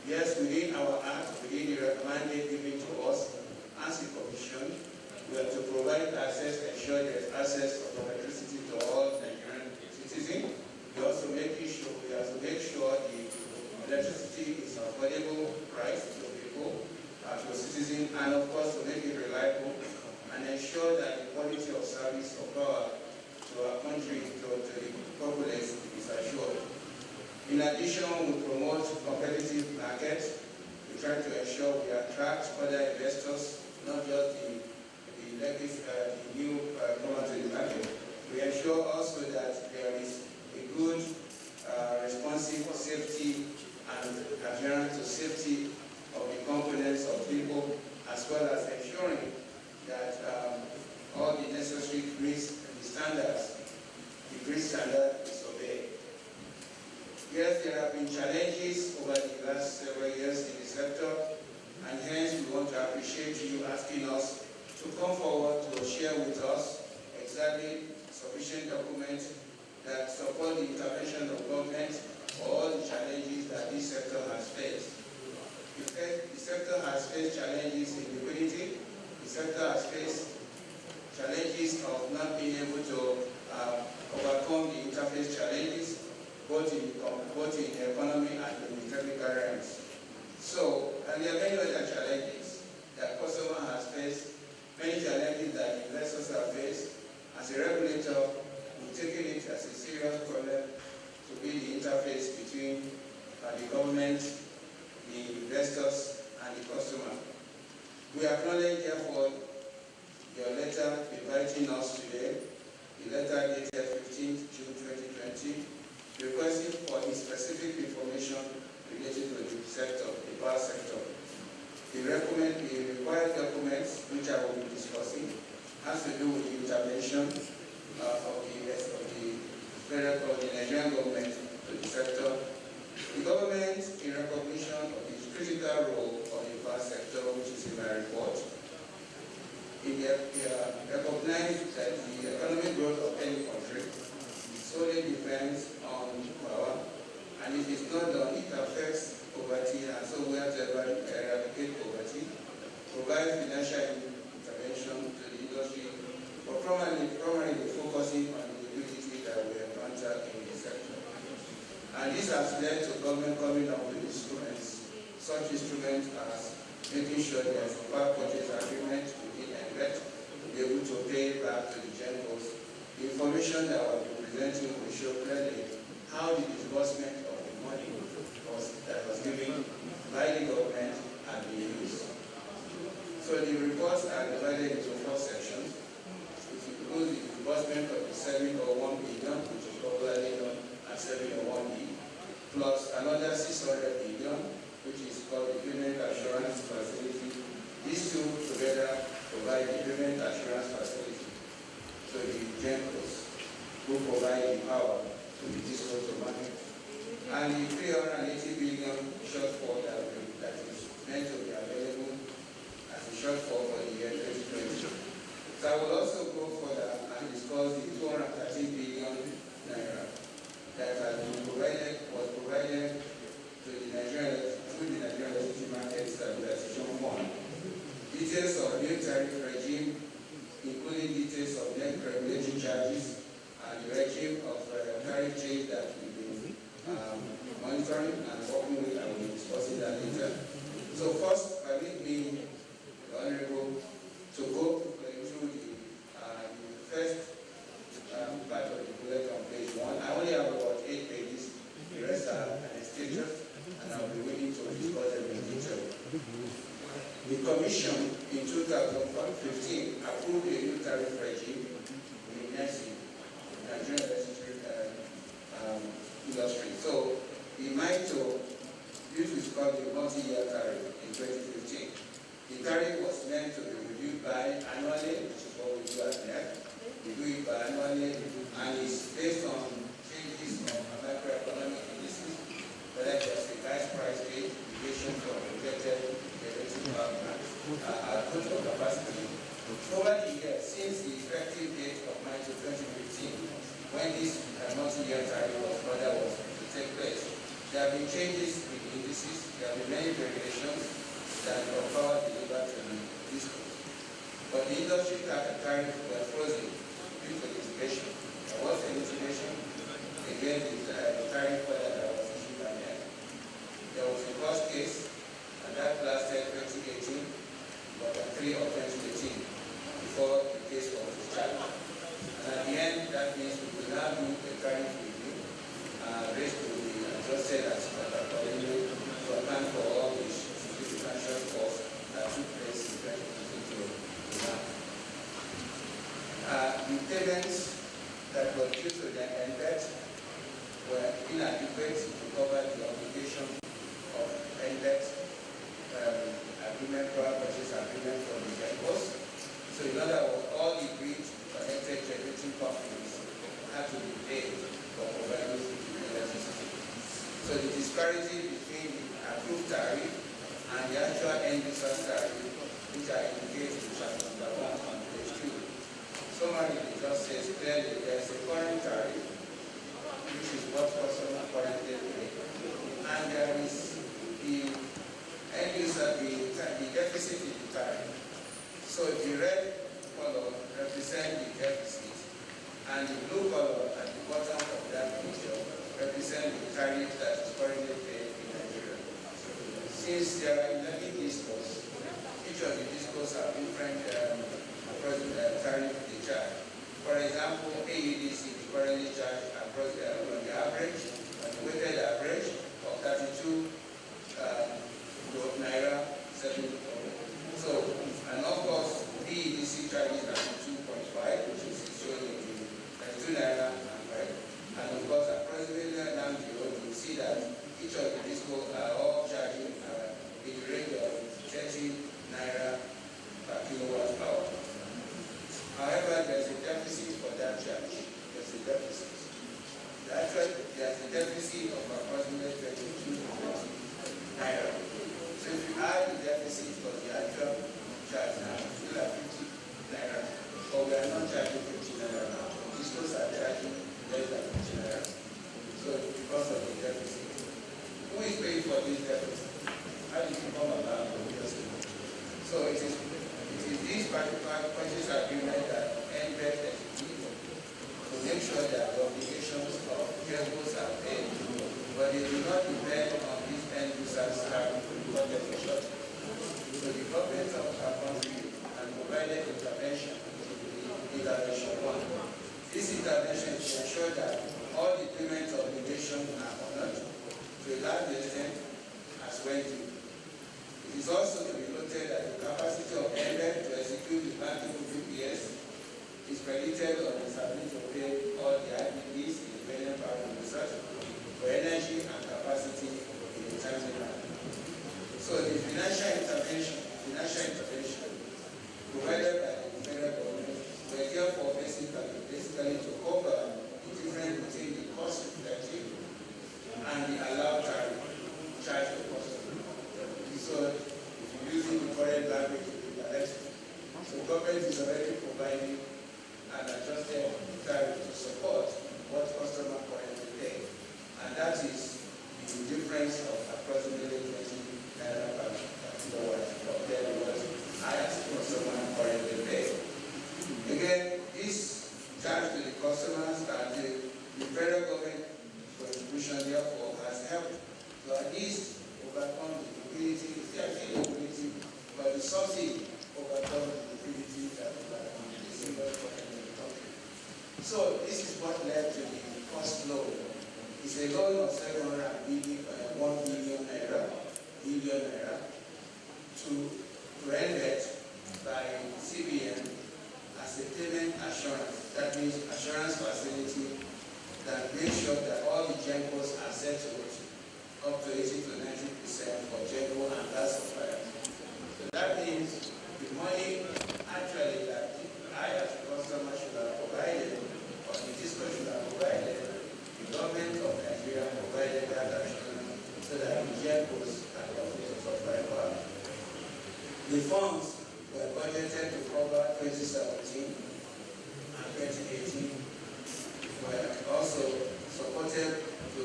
Yes, within our act, within the mandate given to us as a commission, we have to provide access, ensure there's access of electricity to all Nigerian citizens. We have to make sure the electricity is affordable price to people, to citizens, and of course to make it reliable and ensure that the quality of service of power to our country, to the populace is assured. In addition, we promote competitive markets. We try to ensure we attract other investors, not just the new comers to the market. We ensure also that there is a good, responsive safety and adherence to safety of the components of people, as well as ensuring that all the necessary grid standard is obeyed. Yes, there have been challenges over the last several years in the sector, and hence we want to appreciate you asking us to come forward to share with us exactly sufficient documents that support the intervention of government for all the challenges that this sector has faced. The sector has faced challenges in liquidity. The sector has faced challenges of not being able to overcome the interface challenges, both in the economy and in the technical realms. So, and there are many other challenges that customer has faced, many challenges that investors have faced. As a regulator, we've taken it as a serious problem to be the interface between the government, the investors, and the customer. We acknowledge, therefore, your letter inviting us today, the letter dated 15th June 2020, requesting for specific information related to the sector, the power sector. The required documents, which I will be discussing, has to do with the intervention of the Nigerian government to the sector. The government, in recognition of the critical role of the power sector, which is in my report, recognize that the economic growth of any country solely depends on power, and if it's not done, it affects poverty, and so we have to eradicate poverty, provide financial intervention to the industry, but primarily focusing on the liquidity that we encounter in the sector. And this has led to government coming up with instruments, such instruments as making sure there's a power purchase agreement within NVET to be able to pay back to the GENCOs. The information that I will be presenting will show clearly how the disbursement of the money that was given by the government and been used. So the reports are divided into 4 sections. It includes the disbursement of the 701 billion, which is popularly known as 701B, plus another 600 billion, which is called the Payment Assurance Facility. These two together provide the Payment Assurance Facility to the GENCOs, who provide the power to the disposal market. And the 380 billion shortfall that is meant to be available as a shortfall for the year 2020. So I will also go further and discuss the 213 billion naira that was provided to the Nigerian electricity market stabilization fund. Details of new tariff regime, including details of net regulatory charges and the regime of tariff change that we've been monitoring and working with, and we'll be discussing that later. So first, permit me, the Honorable, to go through the first part of the bullet on page 1. I only have about 8 pages. The rest are Commission in 2015 approved a new tariff regime in NTA, Nigerian electric industry. So the MITO, this is called the multi-year tariff in 2015. The tariff was meant to be reviewed annually, which is what we do at NEC. We do it annually, and it's based on changes of macroeconomic indices, whether there's a gas price rate, deviation from projected electric power plants, total capacity. Over the years, since the effective date of March 2015, when this multi-year tariff was to take place, there have been changes in indices, there have been many regulations that were power delivered to the discos. But the industry tariff were frozen due to litigation. There was a litigation against the tariff that was issued by them. There was a court case, and that lasted 2018, but 3 of 2018, before the case was discharged. And at the end, that means we will now do a tariff review, raised to be adjusted as accordingly to account for all the substantial costs that took place in 2022 now. The payments that were due to the NBET were inadequate to cover the obligation of NBET agreement, power purchase agreement from the GENCOs. So in other words, all the grid connected generating companies had to be paid for providing electricity. So the disparity between the approved tariff and the actual end user tariff, which are indicated in chart number 1 on page 2. Summary, it just says clearly there is a current tariff, which is what customer currently pay, and there is the end user, the deficit in the tariff. So the red color represents the deficit, and the blue color at the bottom of that picture represents the tariff that is currently paid in Nigeria. Since there are 11 discos, each of the discos have different tariff they charge. For example, AEDC is currently charged on the average, on the weighted average of 32 naira 7. So, and of course, BEDC charges at 2.5, which is showing the 32 naira and 5. And of course, approximately down the road, you see that each of the discos are all charging in the range of 30 naira per kilowatt hour. However, there's a deficit for that charge. There's a deficit. There's a deficit of approximately 22 naira. So if you add the deficit for the actual charge now, it's still at 50 naira. But we are not charging 50 naira now. These stores are charging less than 50 naira. So because of the deficit. Who is paying for this deficit? How did it come about? So it is this particular purchase agreement that NBET executes to make sure that the obligations of GENCOs are paid, but they do not depend on these end users having contribution. So the government of our country has provided intervention, intervention 1. This intervention is to ensure that all the payment obligations are honored to a large extent as well due. It is also to be noted that the capacity of NBET to execute the banking PPS is predicted on its ability to pay all the IPPs, independent power producers, for energy and capacity in a timely manner. So the financial intervention provided by the federal government were therefore basically to cover the difference between the cost effective and the allowed tariff charge of customer. So if you're using the current language, so government is already providing an adjusted tariff to support what customer currently pay. And that is the difference of approximately 20 naira per kilowatt compared to what highest customer currently pay. Again, this charge to the customers and the federal government contribution therefore has helped to at least overcome the liquidity, but the subsidy overcome the liquidity that the single pocket in the country. So this is what led to the first loan. It's a loan of 1 billion naira to to NVET by CBN as a payment assurance. That means assurance facility that makes sure that all the GENCOs are settled up to 80 to 90% for GENCO and gas suppliers. So that means the money actually that I as a customer should have provided, or the DISCO should have provided, the government of Nigeria provided that assurance so that the GENCOs can continue to supply power. The funds were budgeted to cover 2017 and 2018. Were also supported to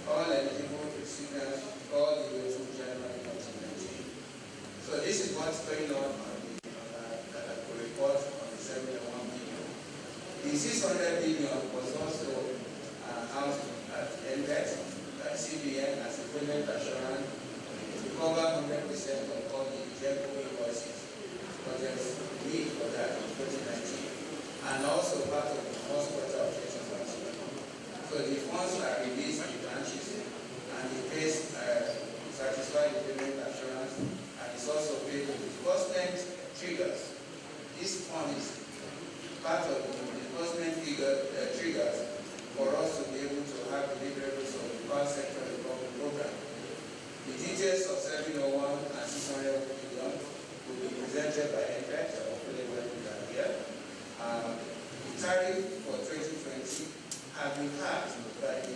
all eligible recipients all the way to January 2019. So this is what's going on the report on the 71 billion. The 600 billion was also housed at NVET, at CBN as a payment assurance to cover 100% of all the GENCO invoices. But there's need for that in 2019. And also part of the first quarter of 2020. So the funds are released in branches and the pays satisfy the payment assurance and it's also paid with disbursement triggers. This fund is part of the disbursement triggers for us to be able to have deliverables of the power sector recovery program. The details of 701 and 600 billion will be presented by NVET, hopefully when we are here. The tariff for 2020 have been capped by the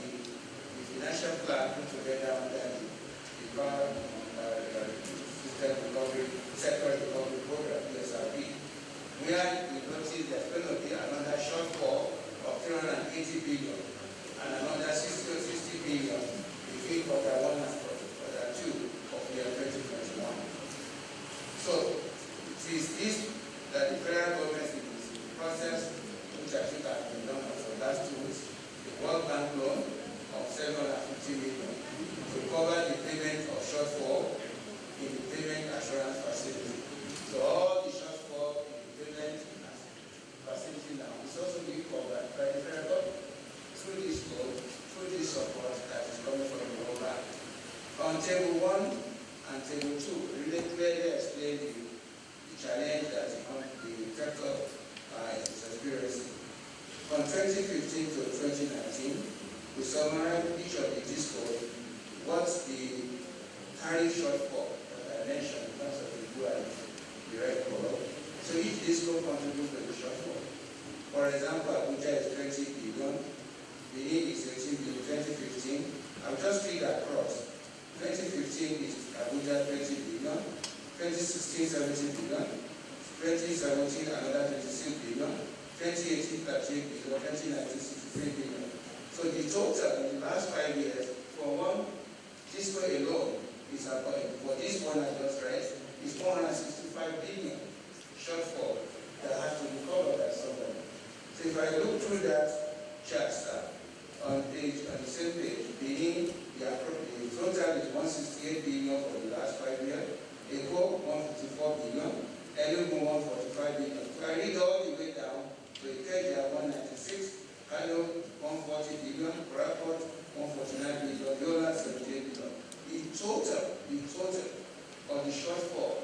financial plan put together under the power system recovery, sector recovery program, PSRP, where we notice there's going to be another shortfall of 380 billion and another 60 billion between quarter 1 and quarter 2 of year 2021. So it is this that the federal government is in the process, which I think has been done for the last 2 weeks, the World Bank loan of 750 million to cover the payment of shortfall in the payment assurance facility. So all the shortfall in the payment facility now is also being covered by the federal government through this loan, through this support that is coming from the World Bank. On table 1 and table 2, really clearly explain the challenge that the sector is experiencing. From 2015 to 2019, we summarize each of the DISCOs, what's the tariff shortfall that I mentioned in terms of the blue and the red color. So each DISCO contributes to the shortfall. For example, Abuja is 20 billion, Benin is 18 billion, 2015. I'll just read across. 2015 is Abuja 20 billion, 2016 17 billion, 2017 another 26 billion, 2018 38 billion, 2019 63 billion. So the total in the last 5 years for one DISCO alone is about, for this one I just read, is 465 billion shortfall that has to be covered by somebody. So if I look through that chart on the same page, Benin, the total is 168 billion for the last 5 years, Eko 154 billion, Enugu 145 billion. So I read all the way down to Ikeja 196, Kano 140 billion, Rapport 149 billion, Yola 78 billion. The total of the shortfall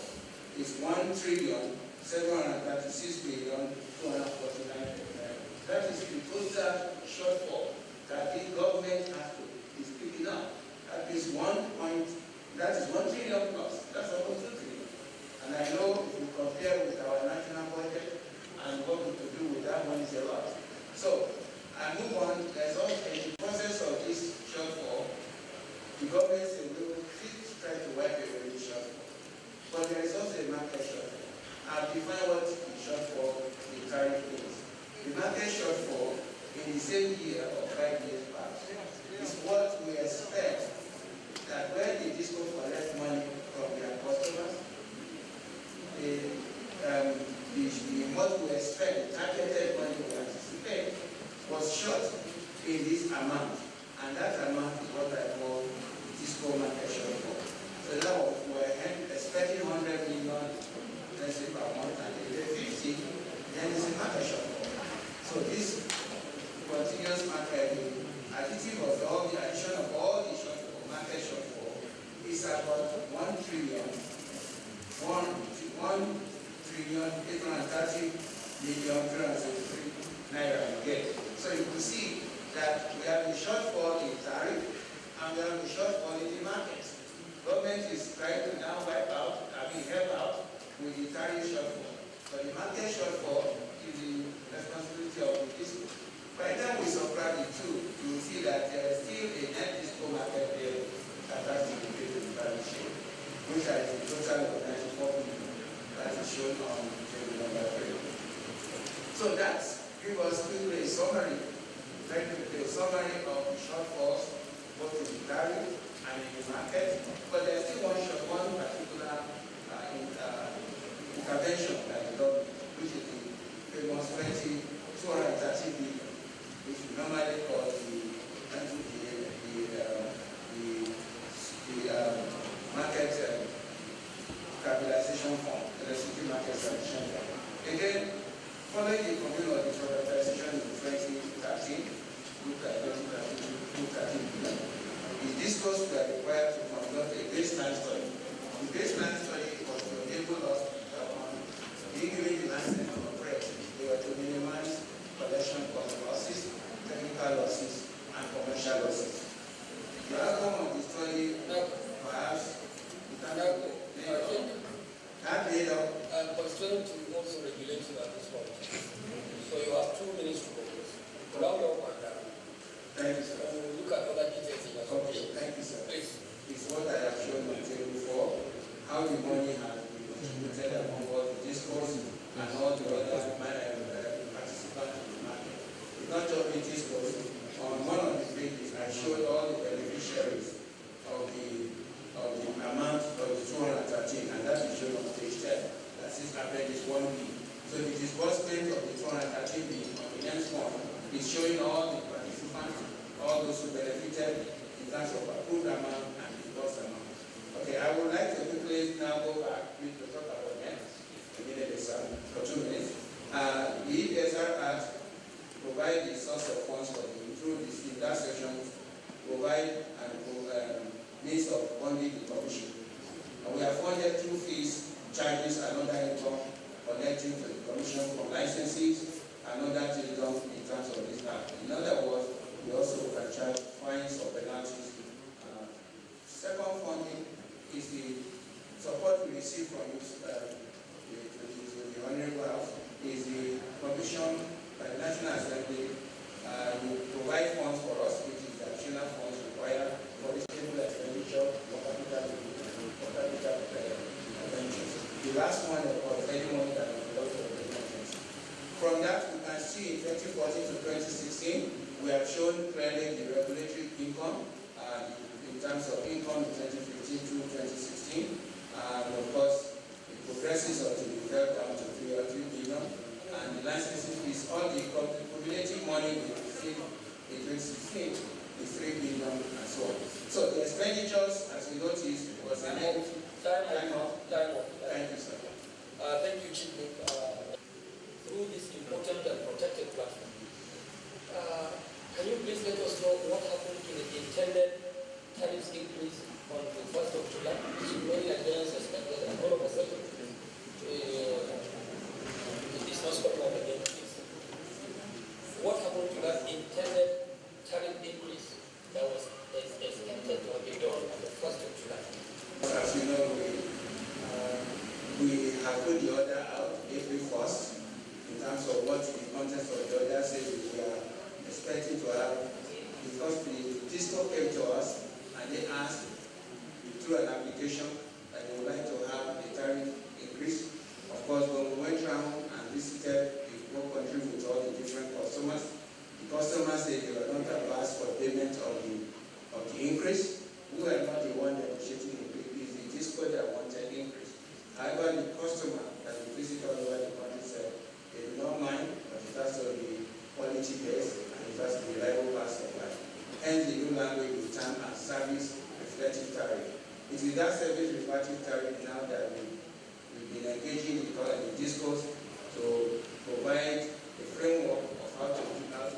is 1,736 billion 249 billion. That is the total shortfall that the government is picking up. That is 1 trillion plus. That's almost 2 trillion. And I know if you compare with our national budget and what we could do with that one is a lot. So I move on. There's also in the process of this shortfall, the government said we will try to wipe away the shortfall. But there is also a market shortfall. I'll define what the shortfall, the tariff is. The market shortfall in the same year or 5 years back is what we expect that when the DISCO collect money from their customers, what we expect, the targeted money we anticipate, was short in this amount. And that amount is what I call DISCO market shortfall. So now we're expecting 100 million, let's say per month, and if it's 50, then it's a market shortfall. So this continuous market, additive of all the addition of all the shortfall, market shortfall, is about 1,736 1,830,373 naira again. So you can see that we have a shortfall in tariff and we have a shortfall in the market. Government is trying to now help out with the tariff shortfall. But the market shortfall is the responsibility of the disco. By the time we subtract the two, you will see that there is still a net disco market there that has to be paid to the tariff share, which is the total of 94 million that is shown on table number 3. So that gives us quickly a summary, a summary of the shortfalls both in the tariff and in the market. But there's still one particular intervention by the government, which is the famous 230 billion, which we normally call the market capitalization fund, electricity market stabilization fund. Again, following the conclusion of the privatization in 2013, look at 2013 billion, the discourse were required to conduct a baseline study. The baseline study was to enable us being given the license to operate. They were to minimize collection cost losses, technical losses, and commercial losses. The outcome of the study, perhaps, that made up. Constrained to also regulation at this point. So you have 2 minutes to go. Allow your one down. Thank you, sir. And we'll look at other details in your Okay, thank you, sir. Please. It's what I have shown on table before, how the money has been distributed among all the discourse and all the other participants in the market. It's not just the discourse. On one of the pages, I showed all the beneficiaries of the amount of the 213, and that is shown on page 10. That is appendix 1B. So the disbursement of the 213 billion on the next one is showing all the participants, all those who benefited in terms of approved amount and disbursed amount. Okay, I would like to quickly now go back to talk about next. For 2 minutes. The ESR Act provide the source of funds for the through this in that section, provide and means of funding the commission. And we have funded through fees, charges, and other income connecting to the commission from licenses and other income in terms of this act. In other words, we also can charge fines or penalties. Second funding is the support we receive from the Honorable House, is the commission by the National Assembly will provide funds for us, which is the additional funds required for the stable expenditure for capital ventures. The last one, of course, anyone that will belong to the ventures. From that, we can see in 2014 to 2016, we have shown clearly the regulatory income in terms of income in 2015 to 2016. And of course, it progresses until we fell down to 3 billion. And the licensing fees, all the cumulative money we received in 2016 is 3 billion and so on. So the expenditures, as we noticed, was an end. Time off. Thank you, sir. Thank you, Chief. Through this important and protected platform, can you please let us know what happened to the intended tariff increase on the 1st of July, which many Nigerians expected, and all of a sudden, it is not coming up again. What happened to that intended tariff increase that was expected to be done on the 1st of July? As you know, we have put the order out April 1st in terms of what the content of the order says we are expecting to have, because the DISCO came to us and they asked through an application that they would like to have a tariff increase. Of course, when we went around and visited the whole country with all the different customers, the customers said they were not asked for payment of the increase. We were not the one negotiating the increase. It's the DISCO that wanted increase. However, the customer that we visited all over the country said they do not mind, but it has to be quality based and it has to be reliable power supply. Hence the new language we term as service reflective tariff. It is that service reflective tariff now that we've been engaging with the discourse to provide a framework of how to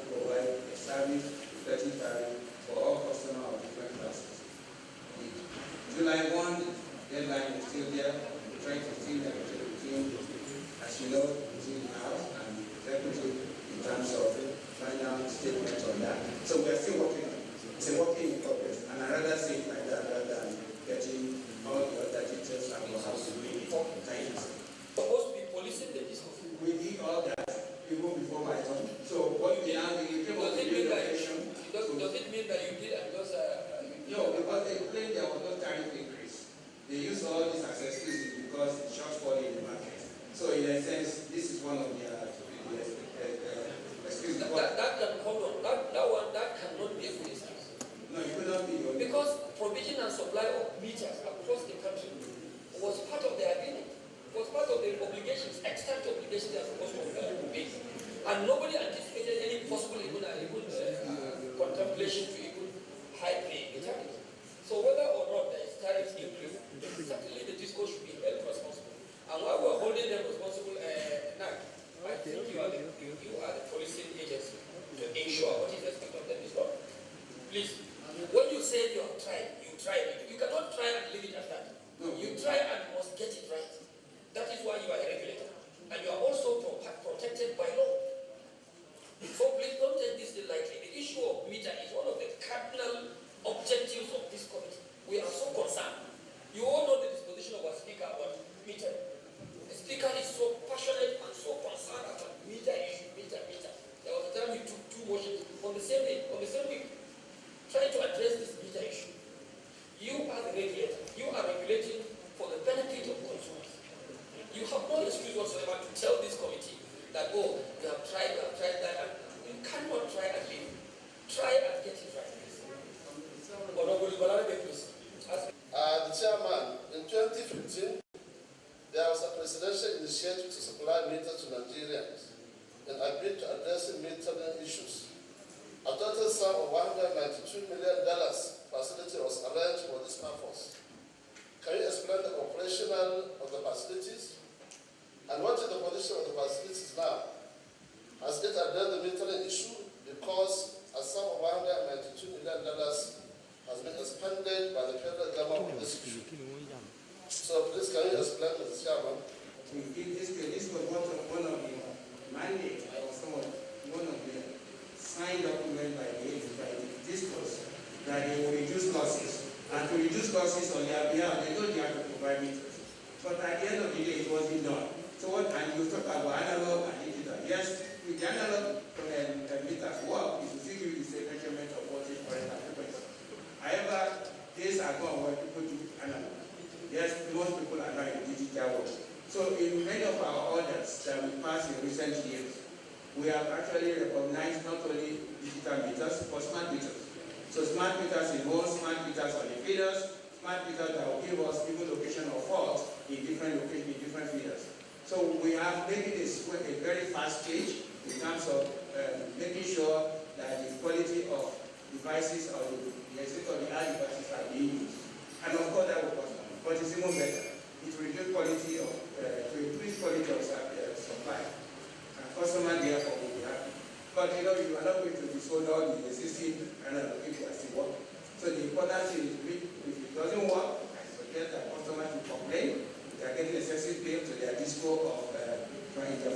provide a service reflective tariff for all customers of different classes. The July 1 deadline is still there. We're trying to It's a working in progress, and I'd rather say it like that rather than getting all the other details and how to do it. Thank you, sir. Supposed to be policing the discourse. We did all that even before my time. So what we now do, you came up with the innovation. Does it mean that you did and just no, because they claimed there was no tariff increase. They use all these as excuses because it's shortfall in the market. So in a sense, this is one of their excuses. That cannot be a good excuse. No, it could not be. Because provision and supply of meters across the country was part of their agreement. Was part of the obligations, extra obligations they are supposed to pay. And nobody anticipated any possible contemplation to even high pay the tariff. So whether or not there is tariff increase, certainly the disco should be held responsible. And while we are holding them responsible, now, I think you are the policing agency to ensure what is expected of them is done. Please, when you say you have tried, you tried. You cannot try and leave it at that. No. You try and must get it right. That is why you are a regulator. And you are also protected by law. So please don't take this lightly. The issue of meter is one of the cardinal objectives of this committee. We are so concerned. You all know the disposition of our speaker about meter. The speaker is so passionate and so concerned about meter issue, meter. There was a time we took 2 motions on the same day, on the same week, trying to address this meter issue. You are the regulator. You are regulating for the benefit of consumers. You have no excuse whatsoever to tell this committee that, oh, you have tried that, and you cannot try and leave. Try and get it right. The chairman, in 2015, there was a presidential initiative to supply meters to Nigerians and agreed to addressing metering issues. A total sum of $192 million facility was arranged for this purpose. Can you explain the operational of the facilities? And what is the position of the facilities now? Has it addressed the metering issue? Because a sum of $192 million has been expended by the federal government on this issue. So please can you explain, Mr. Chairman? This was one of the mandates or one of the signed document by the discourse that they will reduce losses. And to reduce losses on their behalf, they know they have to provide meters. But at the end of the day, it wasn't done. So what, and you talk about analog and digital. Yes, with the analog meters work, is to give you the same measurement of voltage, current, and frequency. However, days are gone where people do analog. Yes, most people are now in digital world. So in many of our orders that we passed in recent years, we have actually recognized not only digital meters, but smart meters. So smart meters involve smart meters on the feeders, smart meters that will give us even location of fault in different locations, in different feeders. So we are making this a very fast stage in terms of making sure that the quality of devices or the state-of-the-art devices are being used. And of course that will cost money, but it's even better. It will reduce quality of, to increase quality of supply. And customers therefore will be happy. But you know, you are not going to disown all the existing analog people as they work. So the important thing is, if it doesn't work, I suggest that customers will complain. They are getting excessive pay to their disco of their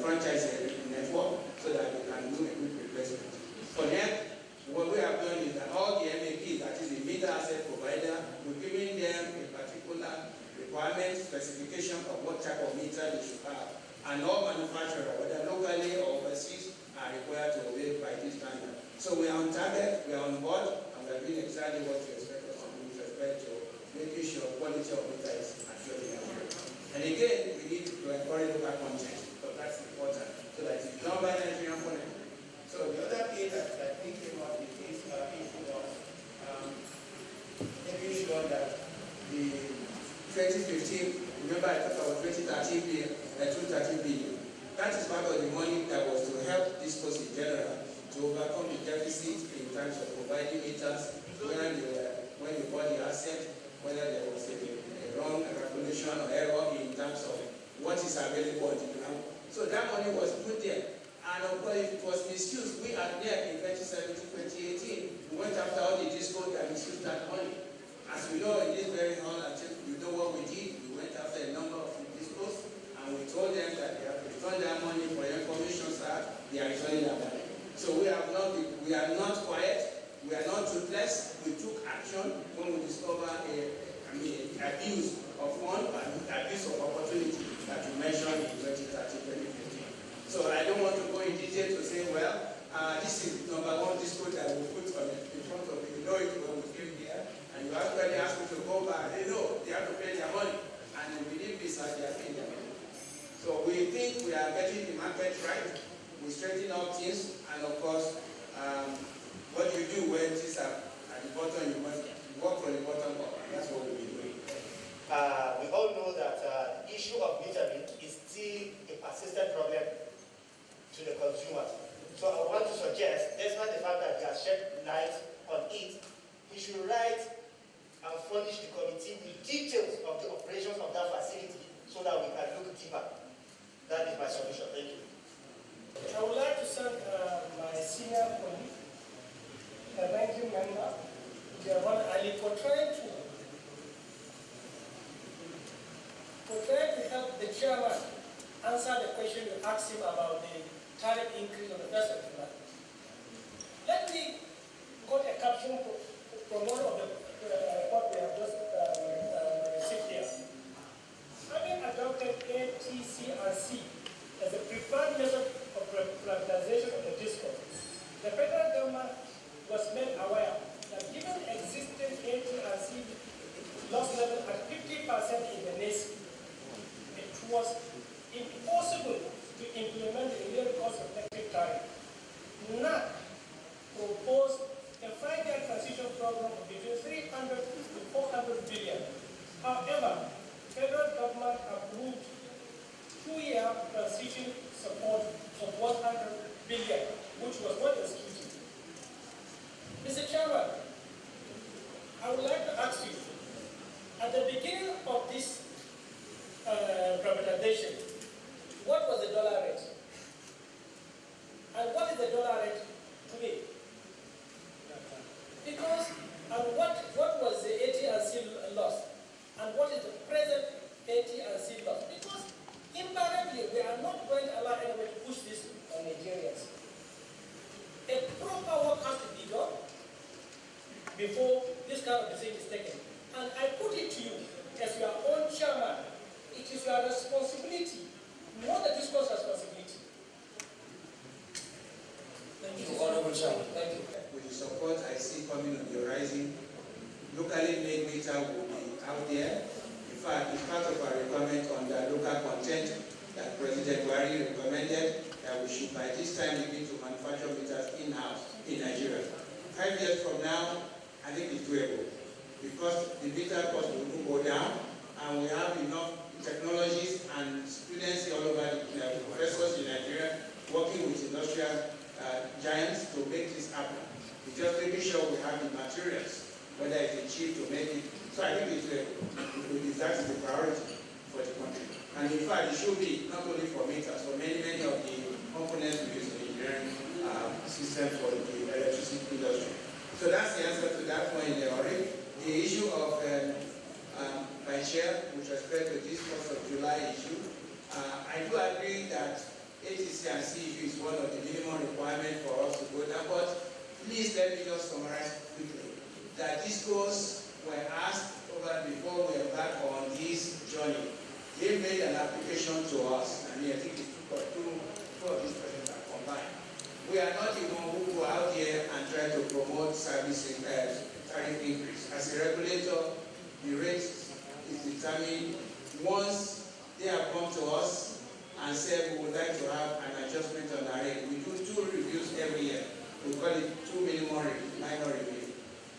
franchise network so that they can do a good replacement. For them, what we have done is that all the MAPs, that is the meter asset provider, we're giving them a particular requirement, specification of what type of meter they should have. And all manufacturers, whether locally or overseas, are required to obey by this standard. So we are on target, we are on board, and we are doing exactly what you expect us to do with respect to making sure quality of meter is actually accurate. And again, we need to encourage local content, because that's important, so that it's done by Nigerian content. So the other thing that I think came up with this issue was making sure that the 2015, remember I talked about 2013 billion. That is part of the money that was to help this coast in general to overcome the deficit in terms of providing meters when you bought the asset, whether there was a wrong calculation or error in terms of what is available on the ground. So that money was put there. And of course, if it was misused, we are there in 2017, 2018. We went after all the discos that misused that money. As we know in this very hall, you know what we did. We went after a number of discos, and we told them that they have to return their money for your information, sir. They are returning their money. So we are not quiet. We are not toothless. abuse of fund and abuse of opportunity that you mentioned in 2013-2015. So I don't want to go in detail to say, well, this is number one disco that we put on in front of you. You know it when we came here, and you actually ask me to go back. They know they have to pay their money, and they believe this as they are paying their money. So we think we are getting the market right. We straighten out things, and of course, what you do when things are at the bottom, you must work from the bottom up. That's what we'll be doing. We all know that the issue of metering is still a persistent problem to the consumers. So I want to suggest, despite the fact that he has shed light on it, he should write and furnish the committee with details of the operations of that facility so that we can look deeper. That is my solution. Thank you. I would like to thank my senior colleague, the ranking member, Jawan Ali, for trying to help the chairman answer the question you asked him about the tariff increase on the 1st of July. Let me quote a caption from one of the report we have just received here. Having adopted A, T, C, and C as a preferred method of privatization of the discourse, the federal government was made aware that given existing A, T, and C loss level at 50% in the nation, it was impossible to implement the real cost of electric tariff. NAC proposed a 5-year transition program of between 300 to 400 billion. However, federal government approved 2-year transition support of 100 billion, which was not executed. Mr. Chairman, I would like to ask you, at the beginning of this privatization, what was the dollar rate? And what is the dollar rate today? Because, and what was the AT&C loss? And what is the present AT&C loss? Because invariably, we are not going to allow anyone to push this on Nigerians. A proper work has to be done before this kind of decision is taken. And I put it to you, as your own chairman, it is your responsibility, not the discourse responsibility. Thank you, Honorable Chairman. Thank you. With the support I see coming on the horizon, locally made meter will be out there. In fact, it's part of our requirement on the local content that President Buhari recommended that we should by this time begin to manufacture meters in-house in Nigeria. 5 years from now, I think it's doable because the meter cost will go down and we have enough technologies and students all over the professors in Nigeria working with industrial giants to make this happen. It's just making sure we have the materials, whether it's cheap to make it. So I think that is the priority for the country. And in fact, it should be not only for meters, for many of the components we use in the engineering system for the electricity industry. So that's the answer to that point in the hurry. The issue of my chair with respect to this 1st of July issue, I do agree that ATC and C issue is one of the minimum requirements for us to go down, but please let me just summarize quickly that these goals were asked over before we embarked on this journey. They made an application to us, and I think two of these persons are combined. We are not the one who go out here and try to promote service tariff increase. As a regulator, the rate is determined once they have come to us and said we would like to have an adjustment on our rate. We do 2 reviews every year. We call it 2 minor review.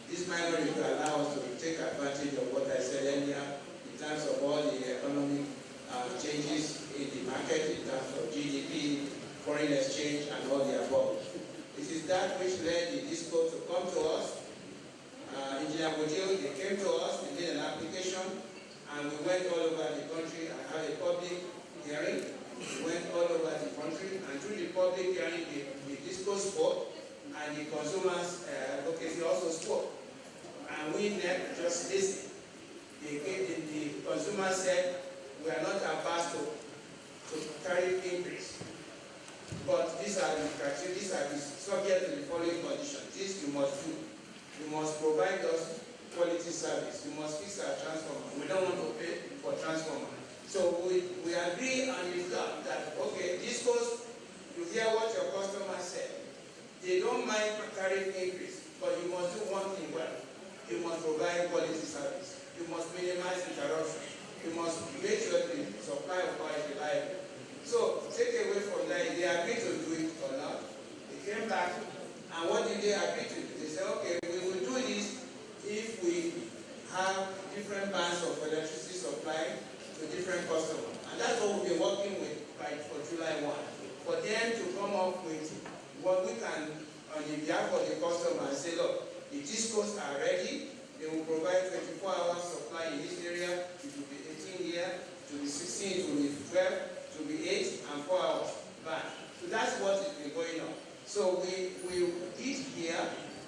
This minor review allows us to take advantage of what I said earlier in terms of all the economic changes in the market, in terms of GDP, foreign exchange, and all the above. It is that which led the DISCO to come to us. Engineer Bodil, they came to us, we made an application, and we went all over the country and had a public hearing. We went all over the country, and through the public hearing, the DISCO spoke, and the consumers advocacy also spoke. And we just listened. The consumers said, we are not averse to tariff increase. But these are the criteria, these are the subject to the following conditions. This you must do. You must provide us quality service. We must fix our transformer. We don't want to pay for transformer. So we agree on the fact that, okay, this goes, you hear what your customer said. They don't mind tariff increase, but you must do one thing well. You must provide quality service. You must minimize interruption. You must make sure the supply of power is reliable. So take away from that, they agreed to do it or not. They came back, and what did they agree to do? They said, okay, we will do this if we have different bands of electricity supply to different customers. And that's what we've been working with for July 1. For them to come up with what we can, on the behalf of the customer, and say, look, the discos are ready. They will provide 24-hour supply in this area. It will be 18 here, it will be 16, it will be 12, it will be 8 and 4 hours back. So that's what has been going on. So we did here,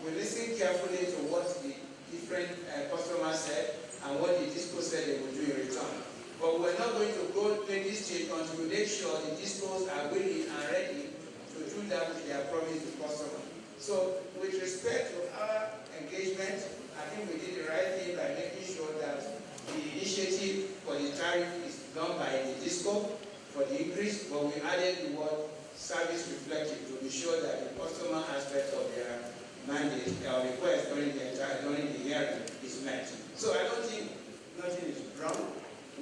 we listened carefully to what the different customers said and what the disco said they would do in return. But we're not going to go play this stage until we make sure the discos are willing and ready to do that which they have promised the customer. So with respect to our engagement, I think we did the right thing by making sure that the initiative for the tariff is done by the disco for the increase, but we added the word service reflective to be sure that the customer aspect of their mandate or request during the hearing is met. So I don't think nothing is wrong.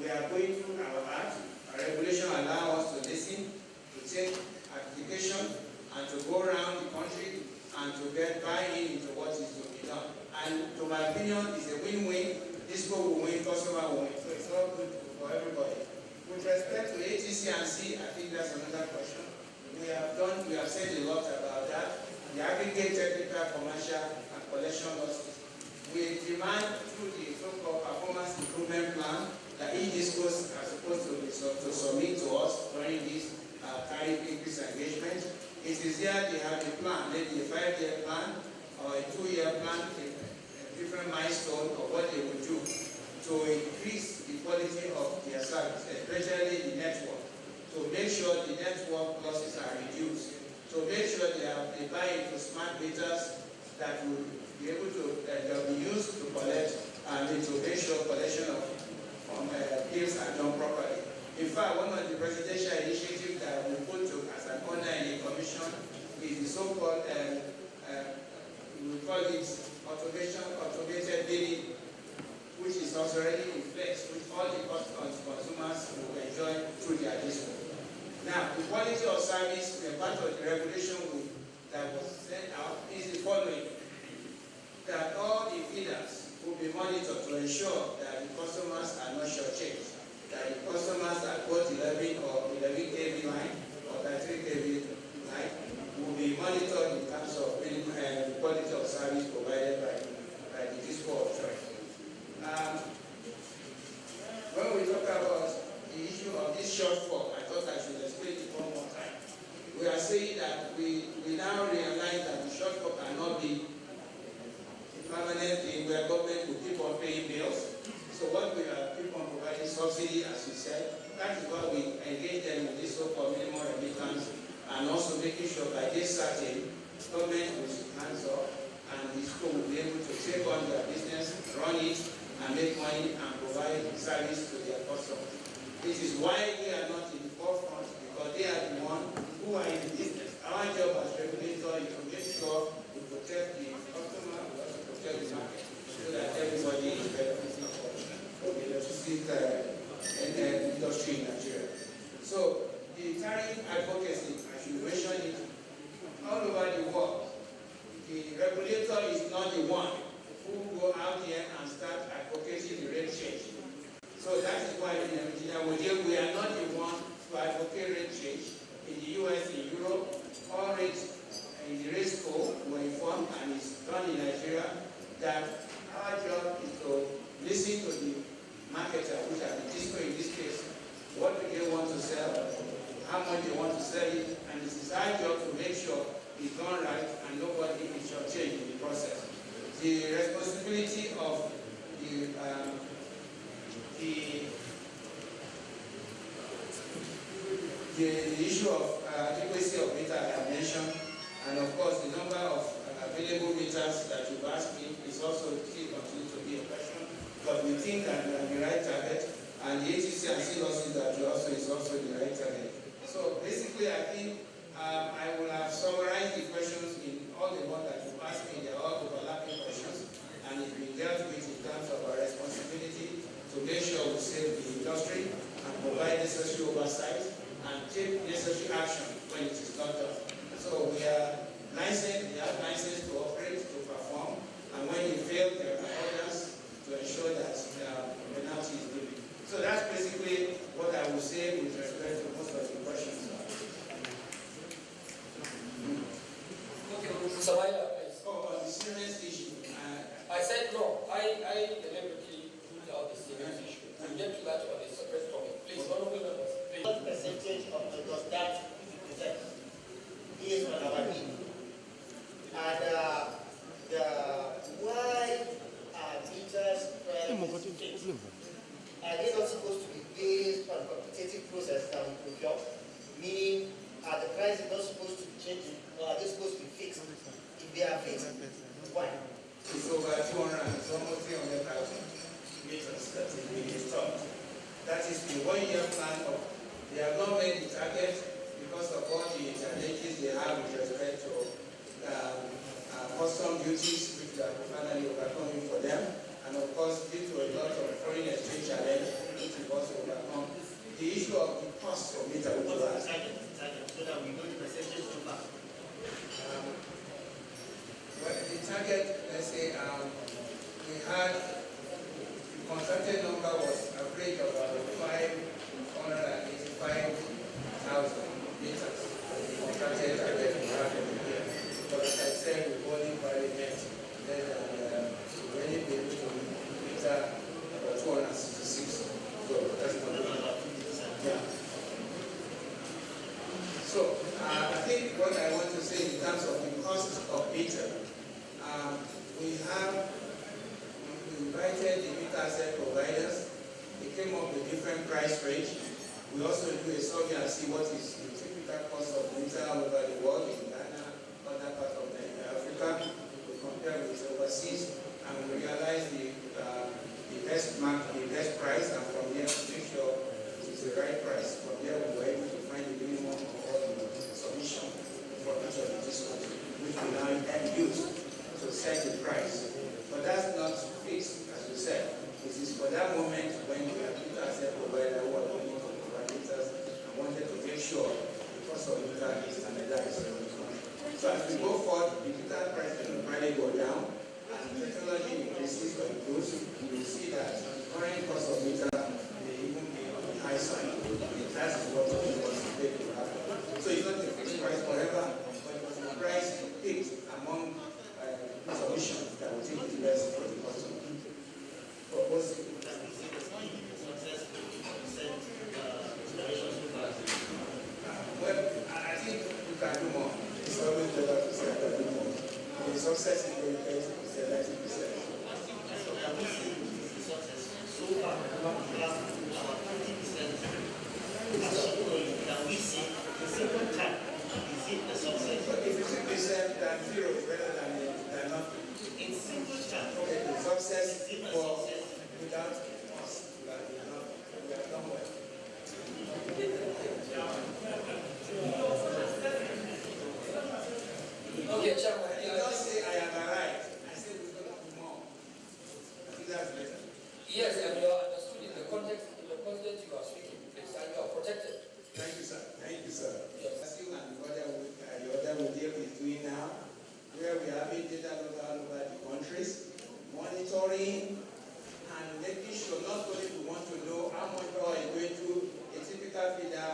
We are going through our act. Our regulation allows us to listen, to take application, and to go around the country and to get buy-in into what is to be done. And to my opinion, it's a win-win. Disco will win, customer will win. So it's all good for everybody. With respect to ATC and C, I think that's another question. We have said a lot about that. The aggregate technical, commercial, and collection losses. We demand through the so-called performance improvement plan that each discos are supposed to submit to us during this tariff increase engagement. It is there they have a plan, maybe a 5-year plan or a 2-year plan, a different milestone of what they will do to increase the quality of their service, especially the network, to make sure the network losses are reduced, to make sure they buy into smart meters that will be able to they'll be used to collect and to make sure collection of bills are done properly. In fact, one of the presidential initiatives that we put to as an honor in the commission is the so-called we call it automated billing, which is also already in place, which all the consumers will enjoy through their disco. Now, the quality of service, part of the regulation that was sent out is the following: that all the feeders will be monitored to ensure that the customers are not shortchanged, that the customers at both 11 or 11 kV line or 33 kV line will be monitored in terms of the quality of service provided by the disco of choice. When we talk about the issue of this shortfall, I thought I should explain it one more time. We are saying that we now realize that the shortfall cannot be a permanent thing where government will keep on paying bills. So what we are keep on providing subsidy, as you said, that is why we engage them in this so-called minimum remittance, and also making sure by this certain government will hands up and the school will be able to take on their business, run it, and make money and provide service to their customers. This is why we are not in the forefront, because they are the ones who are in the business. Our job as regulator is to make sure we protect the customer, we also protect the market, so that everybody is benefiting from the electricity industry in Nigeria. So the tariff advocacy, I should mention it, all over the world, the regulator is not the one who go out here and start advocating the rate change. So that is why in Nigeria we are not the one to advocate rate change. In the US, in Europe, all rates in the race code were informed, and it's done in Nigeria, that our job is to listen to the marketer, which are the disco in this case. What do they want to sell? How much they want to sell it? And it is our job to make sure it's done right and nobody is shortchanged in the process. The responsibility of the issue of adequacy of data I have mentioned, and of course the number of available available meters that you've asked me is also still continue to be a question, but we think that we are the right target, and the ATC and CLOC that we also is also the right target. So basically, I think I will have summarized the questions in all the ones that you've asked me. They are all overlapping questions, and it's been dealt with in terms of our responsibility to make sure we save the industry and provide necessary oversight and take necessary action when it is not done. So we are licensed, we have license to operate, to perform, and when you fail, there are orders to ensure that penalty is given. So that's basically what I would say with respect to most of the questions. Okay, Samaya, please. Oh, on the serious issue. I said no. I deliberately put out the serious issue. We'll get to that on a separate topic. Please, honorable members. What percentage of the does that represent based on our need? And why are meters fixed? Are they not supposed to be based on competitive process that we procure? Meaning, are the prices not supposed to be changing, or are they supposed to be fixed? If they are fixed, why? It's over 200, it's almost 300,000 meters that is being installed. That is the 1-year plan of, they have not made the target because of all the challenges they have with respect to custom duties, which they are finally overcoming for them. And of course, due to a lot of foreign exchange challenge, which we've also overcome, the issue of the cost of meter, which was so that we know the percentage to back. Well, the target, let's say, we had, the contracted number was average of about 585,000 meters. The contracted target we had in the year. But as I said, we've only barely met less than, we only be able to meter about 266. So that's not good. Yeah. So, I think what I want to say in terms of the cost of meter, we invited the meter asset providers. They came up with different price range. We also do a survey and see what is the typical cost of meter all over the world, in Ghana, other parts of Africa. We compare with overseas, and we realize the best price, and from there to make sure it's the right price. From there, we were able to find the minimum of all the submission for each of the districts, which we now use to set the price. But that's not fixed, as we said. It is for that moment when we have meter asset provider who are looking for parameters and wanted to make sure the cost of meter is standardized. So as we go forward, the meter price will probably go down, and technology increases or improves. You will see that the current cost of meter may even be on the high side. That's what we want to make to happen. So it's not a fixed price forever, but it's a price fixed among solutions that will take the best for the customer. Well, I think you can do more. It's always better to say I can do more. The success is very great, it's 90%. So can we see the success? So far, we have about 50% achieved. Can we see the second time? Is it a success? But if 50% than zero is better than nothing. In single time. Okay, the success for without us, we are done well. Okay, Chairman. I did not say I have arrived. I said we're going to do more. I think that's better. Yes, and you are understood in the context you are speaking, please, and you are protected. Thank you, sir. Thank you, sir. Yes. And the other model is doing now, where we are having data all over the countries, monitoring and making sure not only we want to know how much power is going to a typical feeder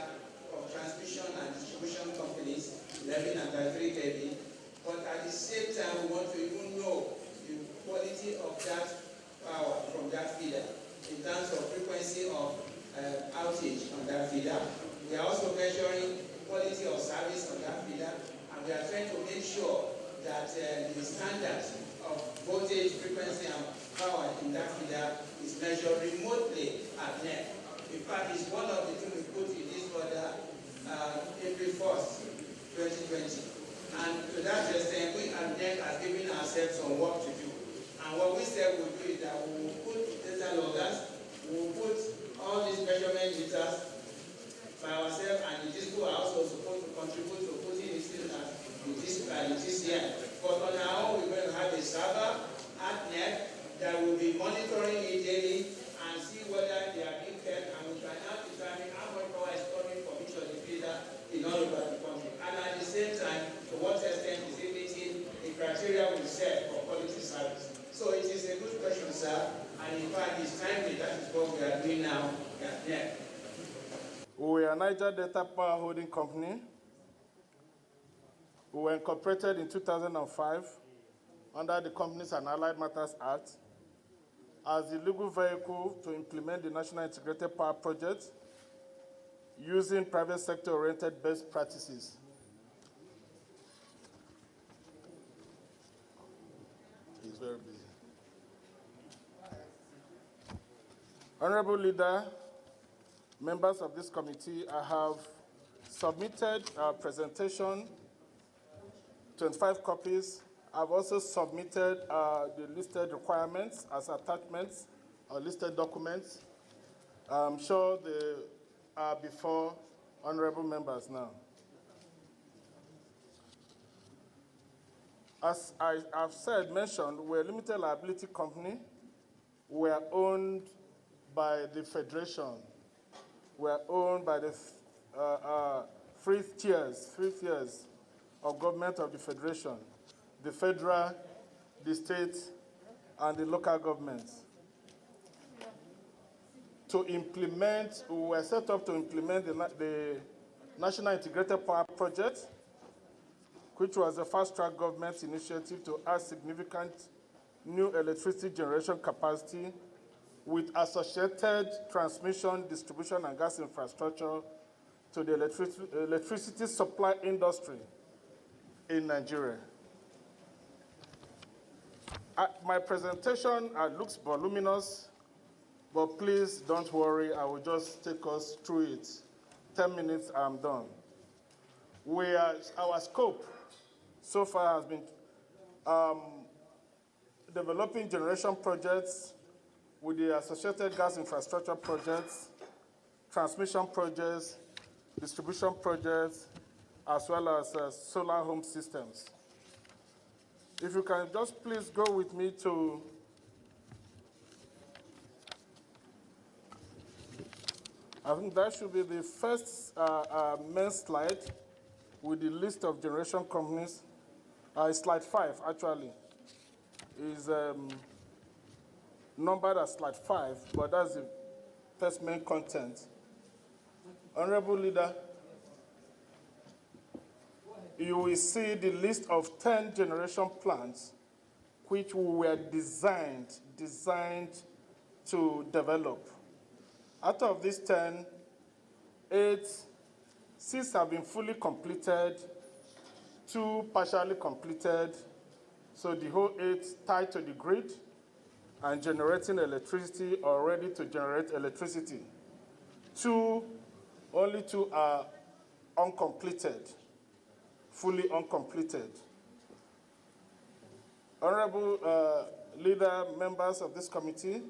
of transmission and distribution companies, 11 and 33 kV, but at the same time we want to even know the quality of that power from that feeder in terms of frequency of outage on that feeder. We are also measuring quality of service on that feeder, and we are trying to make sure that the standard of voltage, frequency, and power in that feeder is measured remotely at NET. In fact, it's one of the things we put in this order April 1st, 2020. And to that extent, we at NEC are giving ourselves some work to do. And what we said we'll do is that we will put data loggers, we will put all these measurement meters by ourselves, and the DISCO are also supposed to contribute to putting these things at the TCN. But on our own, we're going to have a server at NEC that will be monitoring it daily and see whether they are being kept, and we can now determine how much power is coming from each of the feeder in all over the country. And at the same time, to what extent is it meeting the criteria we set for quality service? So it is a good question, sir, and in fact, it's timely. That is what we are doing now at NEC. We are Niger Delta Power Holding Company. We were incorporated in 2005 under the Companies and Allied Matters Act as the legal vehicle to implement the National Integrated Power Project using private sector-oriented best practices. He's very busy. Honorable Leader, members of this committee, I have submitted a presentation, 25 copies. I've also submitted the listed requirements as attachments or listed documents. I'm sure they are before honorable members now. As I've mentioned, we're a limited liability company. We are owned by the Federation. We are owned by the three tiers of government of the Federation: the federal, the state, and the local governments. To implement, we were set up to implement the National Integrated Power Project, which was a fast-track government initiative to add significant new electricity generation capacity with associated transmission, distribution, and gas infrastructure to the electricity supply industry in Nigeria. My presentation looks voluminous, but please don't worry, I will just take us through it. 10 minutes, I'm done. Our scope so far has been developing generation projects with the associated gas infrastructure projects, transmission projects, distribution projects, as well as solar home systems. If you can just please go with me to I think that should be the first main slide with the list of generation companies. Slide 5, actually, is numbered as slide 5, but that's the first main content. Honorable Leader, you will see the list of 10 generation plants which were designed to develop. Out of these 10, 6 have been fully completed, 2 partially completed, so the whole 8 tied to the grid and generating electricity or ready to generate electricity. Only 2 are uncompleted, fully uncompleted. Honorable Leader, members of this committee,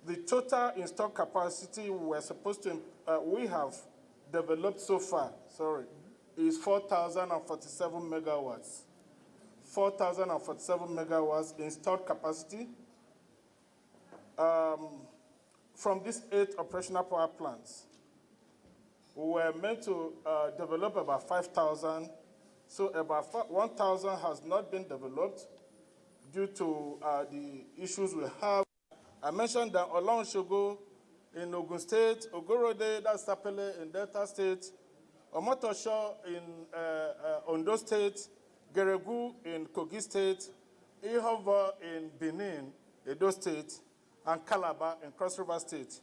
the total installed capacity we have developed so far, is 4,047 megawatts. 4,047 megawatts installed capacity from these 8 operational power plants. We were meant to develop about 5,000, so about 1,000 has not been developed due to the issues we have. I mentioned that Olonshogo in Ogun State, Ogorode, that's Sapele in Delta State, Omotosho in Ondo State, Geregu in Kogi State, Ihova in Benin, Edo State, and Calabar in Cross River State.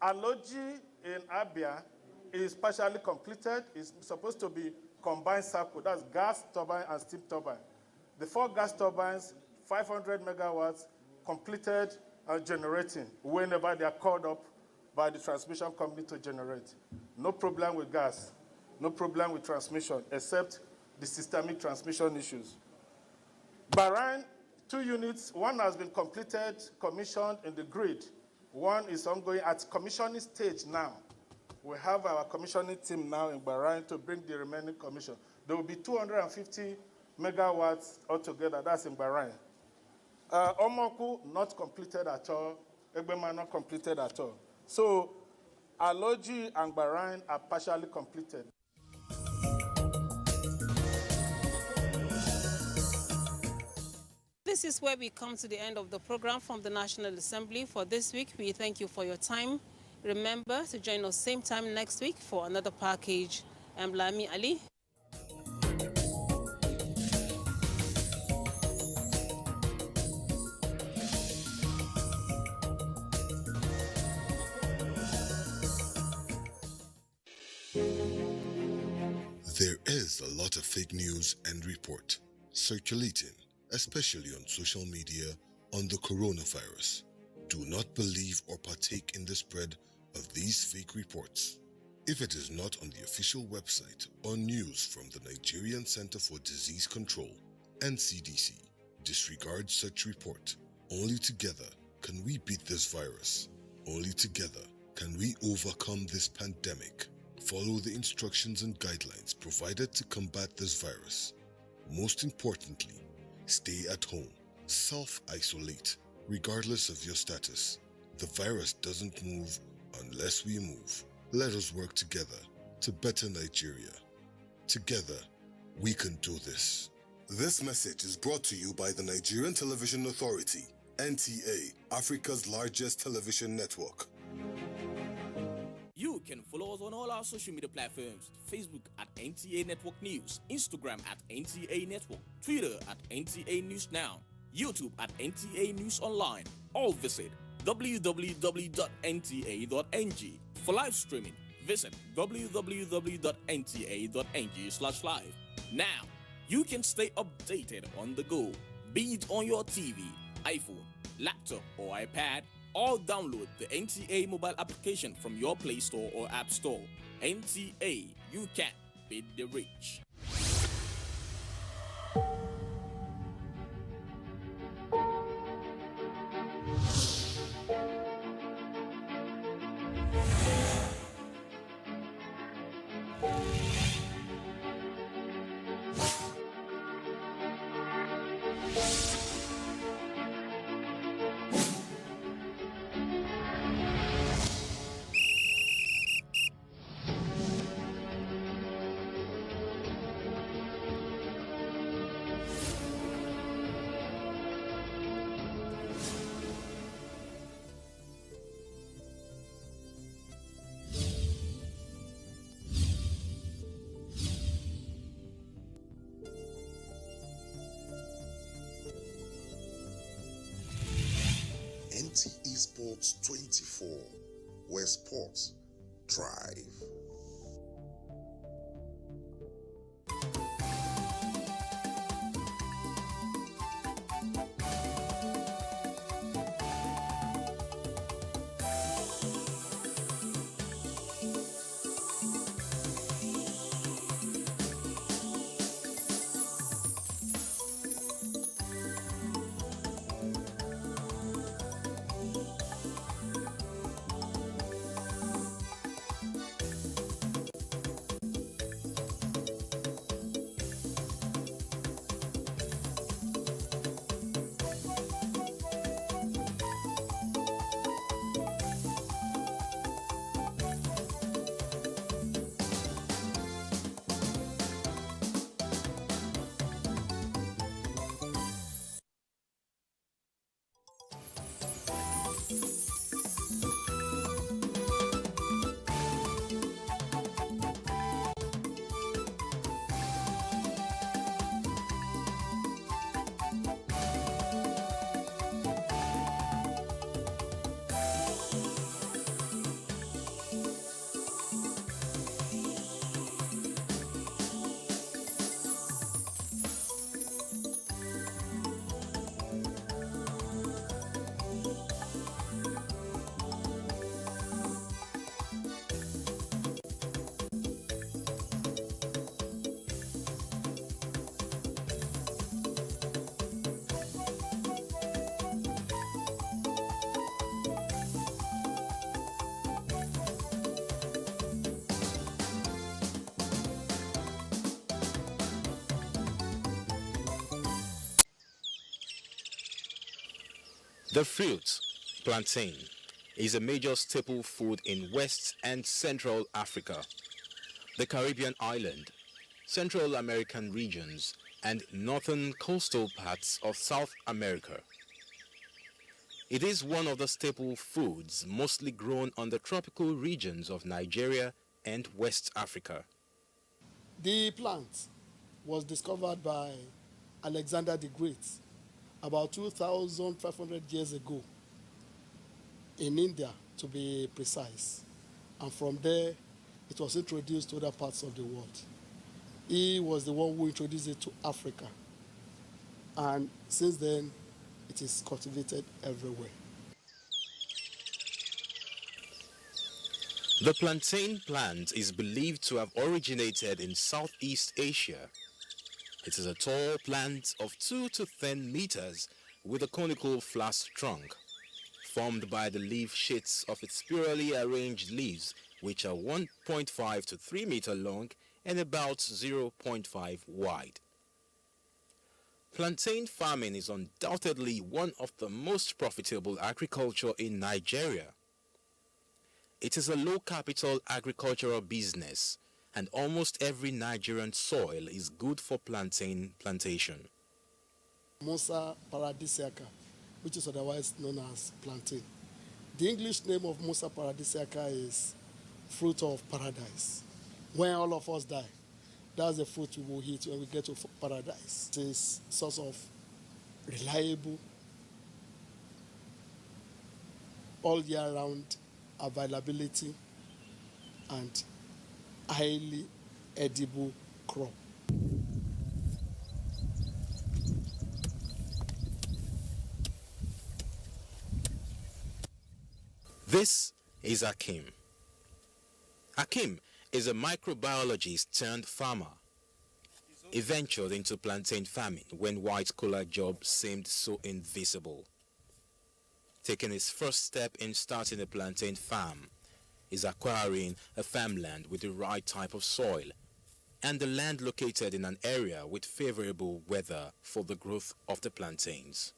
Aloji in Abia is partially completed. It's supposed to be combined cycle, that's gas turbine and steam turbine. The 4 gas turbines, 500 megawatts, completed and generating whenever they are called up by the transmission company to generate. No problem with gas, no problem with transmission, except the systemic transmission issues. Bahrain, 2 units, one has been completed, commissioned in the grid. One is ongoing at commissioning stage now. We have our commissioning team now in Bahrain to bring the remaining commission. There will be 250 megawatts altogether, that's in Bahrain. Omoku, not completed at all. Egbema, not completed at all. So, Aloji and Bahrain are partially completed. This is where we come to the end of the program from the National Assembly for this week. We thank you for your time. Remember to join us same time next week for another package. I'm Lami Ali. There is a lot of fake news and report circulating, especially on social media, on the coronavirus. Do not believe or partake in the spread of these fake reports. If it is not on the official website or news from the Nigerian Center for Disease Control, NCDC, disregard such report. Only together can we beat this virus. Only together can we overcome this pandemic. Follow the instructions and guidelines provided to combat this virus. Most importantly, stay at home. Self-isolate, regardless of your status. The virus doesn't move unless we move. Let us work together to better Nigeria. Together, we can do this. This message is brought to you by the Nigerian Television Authority, NTA, Africa's largest television network. You can follow us on all our social media platforms: Facebook at NTA Network News, Instagram at NTA Network, Twitter at NTA News Now, YouTube at NTA News Online, or visit www.nta.ng. For live streaming, visit www.nta.ng/live. Now, you can stay updated on the go, be it on your TV, iPhone, laptop, or iPad, or download the NTA mobile application from your Play Store or App Store. NTA, you can beat the rich. NTA Sports 24, where sports thrive. The fruit, plantain, is a major staple food in West and Central Africa, the Caribbean island, Central American regions, and northern coastal parts of South America. It is one of the staple foods mostly grown on the tropical regions of Nigeria and West Africa. The plant was discovered by Alexander the Great about 2,500 years ago in India, to be precise. And from there, it was introduced to other parts of the world. He was the one who introduced it to Africa. And since then, it is cultivated everywhere. The plantain plant is believed to have originated in Southeast Asia. It is a tall plant of 2 to 10 meters with a conical flat trunk, formed by the leaf sheaths of its spirally arranged leaves, which are 1.5 to 3 meter long and about 0.5 wide. Plantain farming is undoubtedly one of the most profitable agriculture in Nigeria. It is a low-capital agricultural business, and almost every Nigerian soil is good for plantain plantation. Musa paradisiaca, which is otherwise known as plantain. The English name of Musa paradisiaca is fruit of paradise. When all of us die, that's the fruit we will eat when we get to paradise. It is a source of reliable, all year round availability and highly edible crop. This is Akim. Akim is a microbiologist turned farmer. He ventured into plantain farming when white-collar jobs seemed so invisible. Taking his first step in starting a plantain farm is acquiring a farmland with the right type of soil and the land located in an area with favorable weather for the growth of the plantains.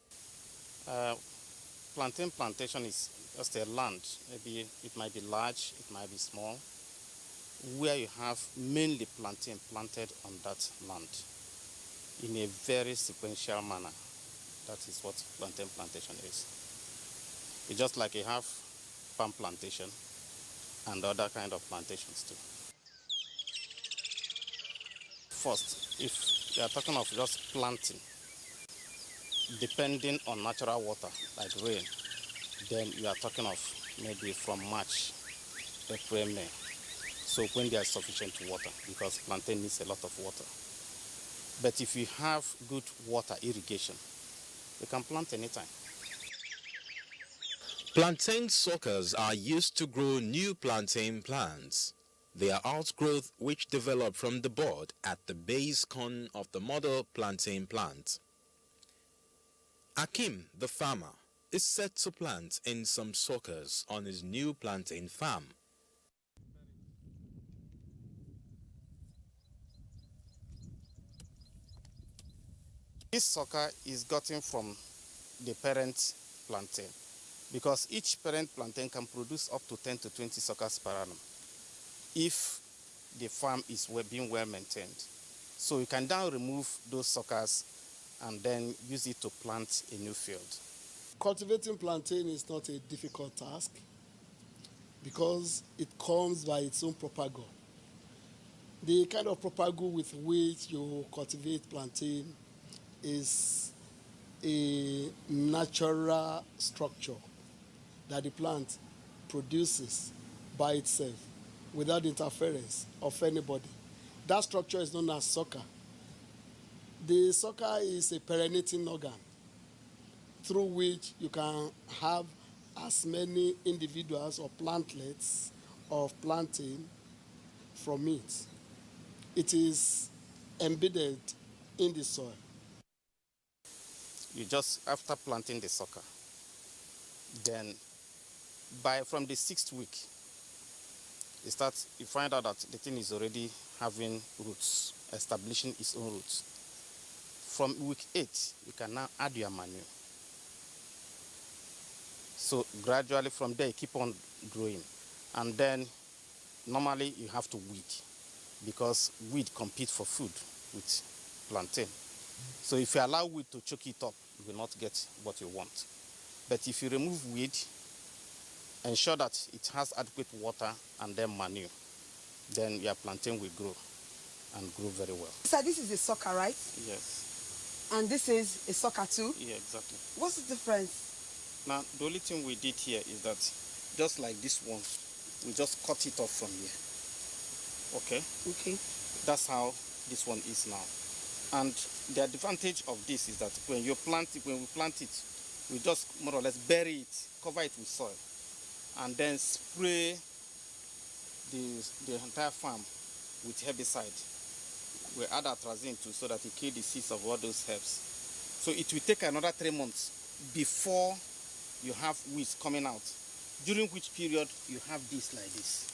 Plantain plantation is just a land. Maybe it might be large, it might be small, where you have mainly plantain planted on that land in a very sequential manner. That is what plantain plantation is. It's just like you have palm plantation and other kind of plantations too. First, if you are talking of just planting, depending on natural water like rain, then you are talking of maybe from March, April, May. So when there is sufficient water, because plantain needs a lot of water. But if you have good water irrigation, you can plant anytime. Plantain suckers are used to grow new plantain plants. They are outgrowth which develop from the bud at the base con of the mother plantain plant. Akim, the farmer, is set to plant in some suckers on his new plantain farm. This sucker is gotten from the parent plantain, because each parent plantain can produce up to 10 to 20 suckers per annum if the farm is being well maintained. So you can now remove those suckers and then use it to plant a new field. Cultivating plantain is not a difficult task because it comes by its own propago. The kind of propago with which you cultivate plantain is a natural structure that the plant produces by itself without interference of anybody. That structure is known as sucker. The sucker is a perennating organ through which you can have as many individuals or plantlets of plantain from it. It is embedded in the soil. You just, after planting the sucker, then from the 6th week, you find out that the thing is already having roots, establishing its own roots. From week 8, you can now add your manure. So gradually from there, you keep on growing. And then normally you have to weed because weed competes for food with plantain. So if you allow weed to choke it up, you will not get what you want. But if you remove weed, ensure that it has adequate water and then manure, then your plantain will grow and grow very well. So this is a sucker, right? Yes. And this is a sucker too? Yeah, exactly. What's the difference? Now, the only thing we did here is that just like this one, we just cut it off from here. Okay? Okay. That's how this one is now. And the advantage of this is that when we plant it, we just more or less bury it, cover it with soil, and then spray the entire farm with herbicide. We add atrazine too so that it kills the seeds of all those herbs. So it will take another 3 months before you have weeds coming out, during which period you have this like this.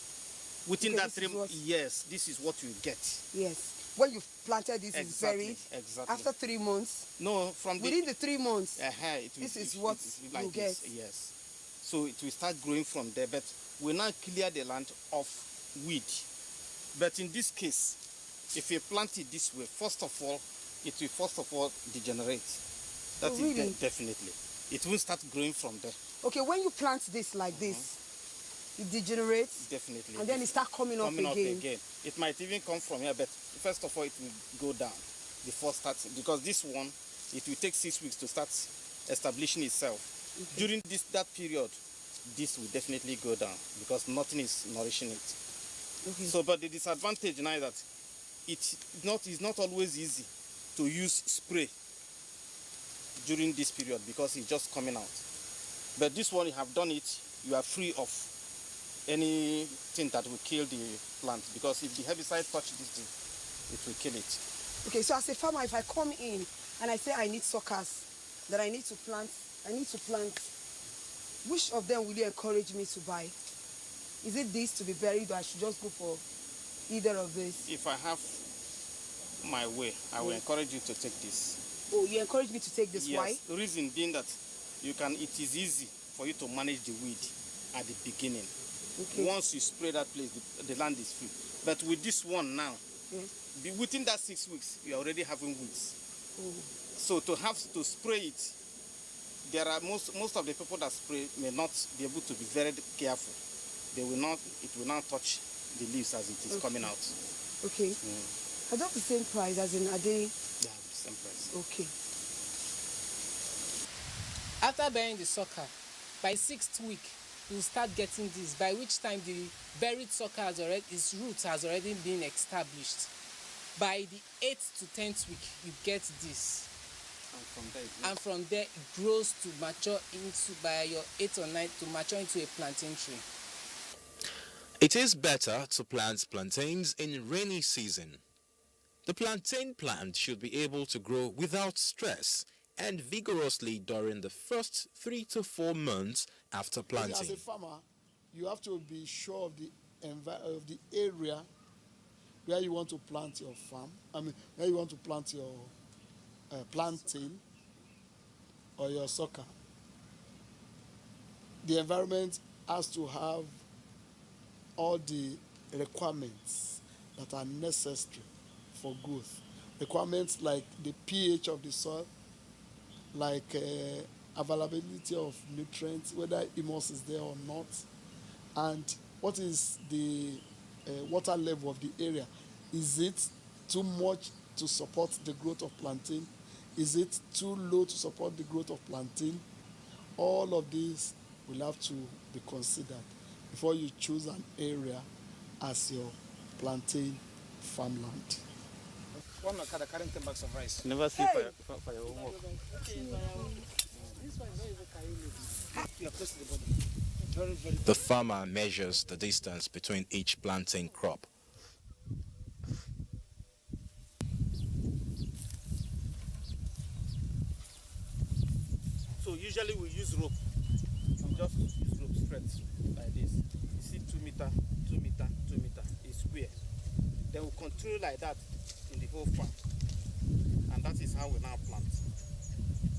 Within that 3 months, yes, this is what you get. Yes. When you've planted this, is buried. Exactly. After 3 months. No, from within the 3 months. This is what like you get. Yes. So it will start growing from there, but we now clear the land of weed. But in this case, if you plant it this way, first of all degenerate. That is really? Definitely. It will start growing from there. Okay, when you plant this like this, it degenerates. Definitely. And then it starts coming up again. It might even come from here, but first of all, it will go down before starting, because this one, it will take 6 weeks to start establishing itself. Okay. During that period, this will definitely go down because nothing is nourishing it. Okay. So, but the disadvantage now is that it's not always easy to use spray during this period because it's just coming out. But this one, you have done it, you are free of anything that will kill the plant, because if the herbicide touches this thing, it will kill it. Okay, so as a farmer, if I come in and I say I need suckers that I need to plant, which of them will you encourage me to buy? Is it this to be buried, or I should just go for either of these? If I have my way, I will encourage you to take this. Oh, you encourage me to take this? Yes. Why? The reason being that it is easy for you to manage the weed at the beginning. Okay. Once you spray that place, the land is free. But with this one now, within that 6 weeks, you are already having weeds. Oh. So to have to spray it, there are most of the people that spray may not be able to be very careful. It will not touch the leaves as it is coming out. Okay. Are they the same price as in, are they? They have the same price. Okay. After burying the sucker, by 6th week, you start getting this, by which time the buried sucker its roots has already been established. By the 8th to 10th week, you get this. And from there it grows to mature into, by your 8th or 9th, to mature into a plantain tree. It is better to plant plantains in rainy season. The plantain plant should be able to grow without stress and vigorously during the first 3 to 4 months after planting. As a farmer, you have to be sure of the area where you want to plant your farm. Where you want to plant your plantain or your sucker. The environment has to have all the requirements that are necessary for growth. Requirements like the pH of the soil, like availability of nutrients, whether humus is there or not, and what is the water level of the area. Is it too much to support the growth of plantain? Is it too low to support the growth of plantain? All of these will have to be considered before you choose an area as your plantain farmland. One Okada carrying 10 bags of rice. Never see for your own work. The farmer measures the distance between each plantain crop. So usually we use rope. We just use rope straight like this. You see 2 meter, 2 meter, 2 meter. It's square. Then we continue like that in the whole farm. And that is how we now plant.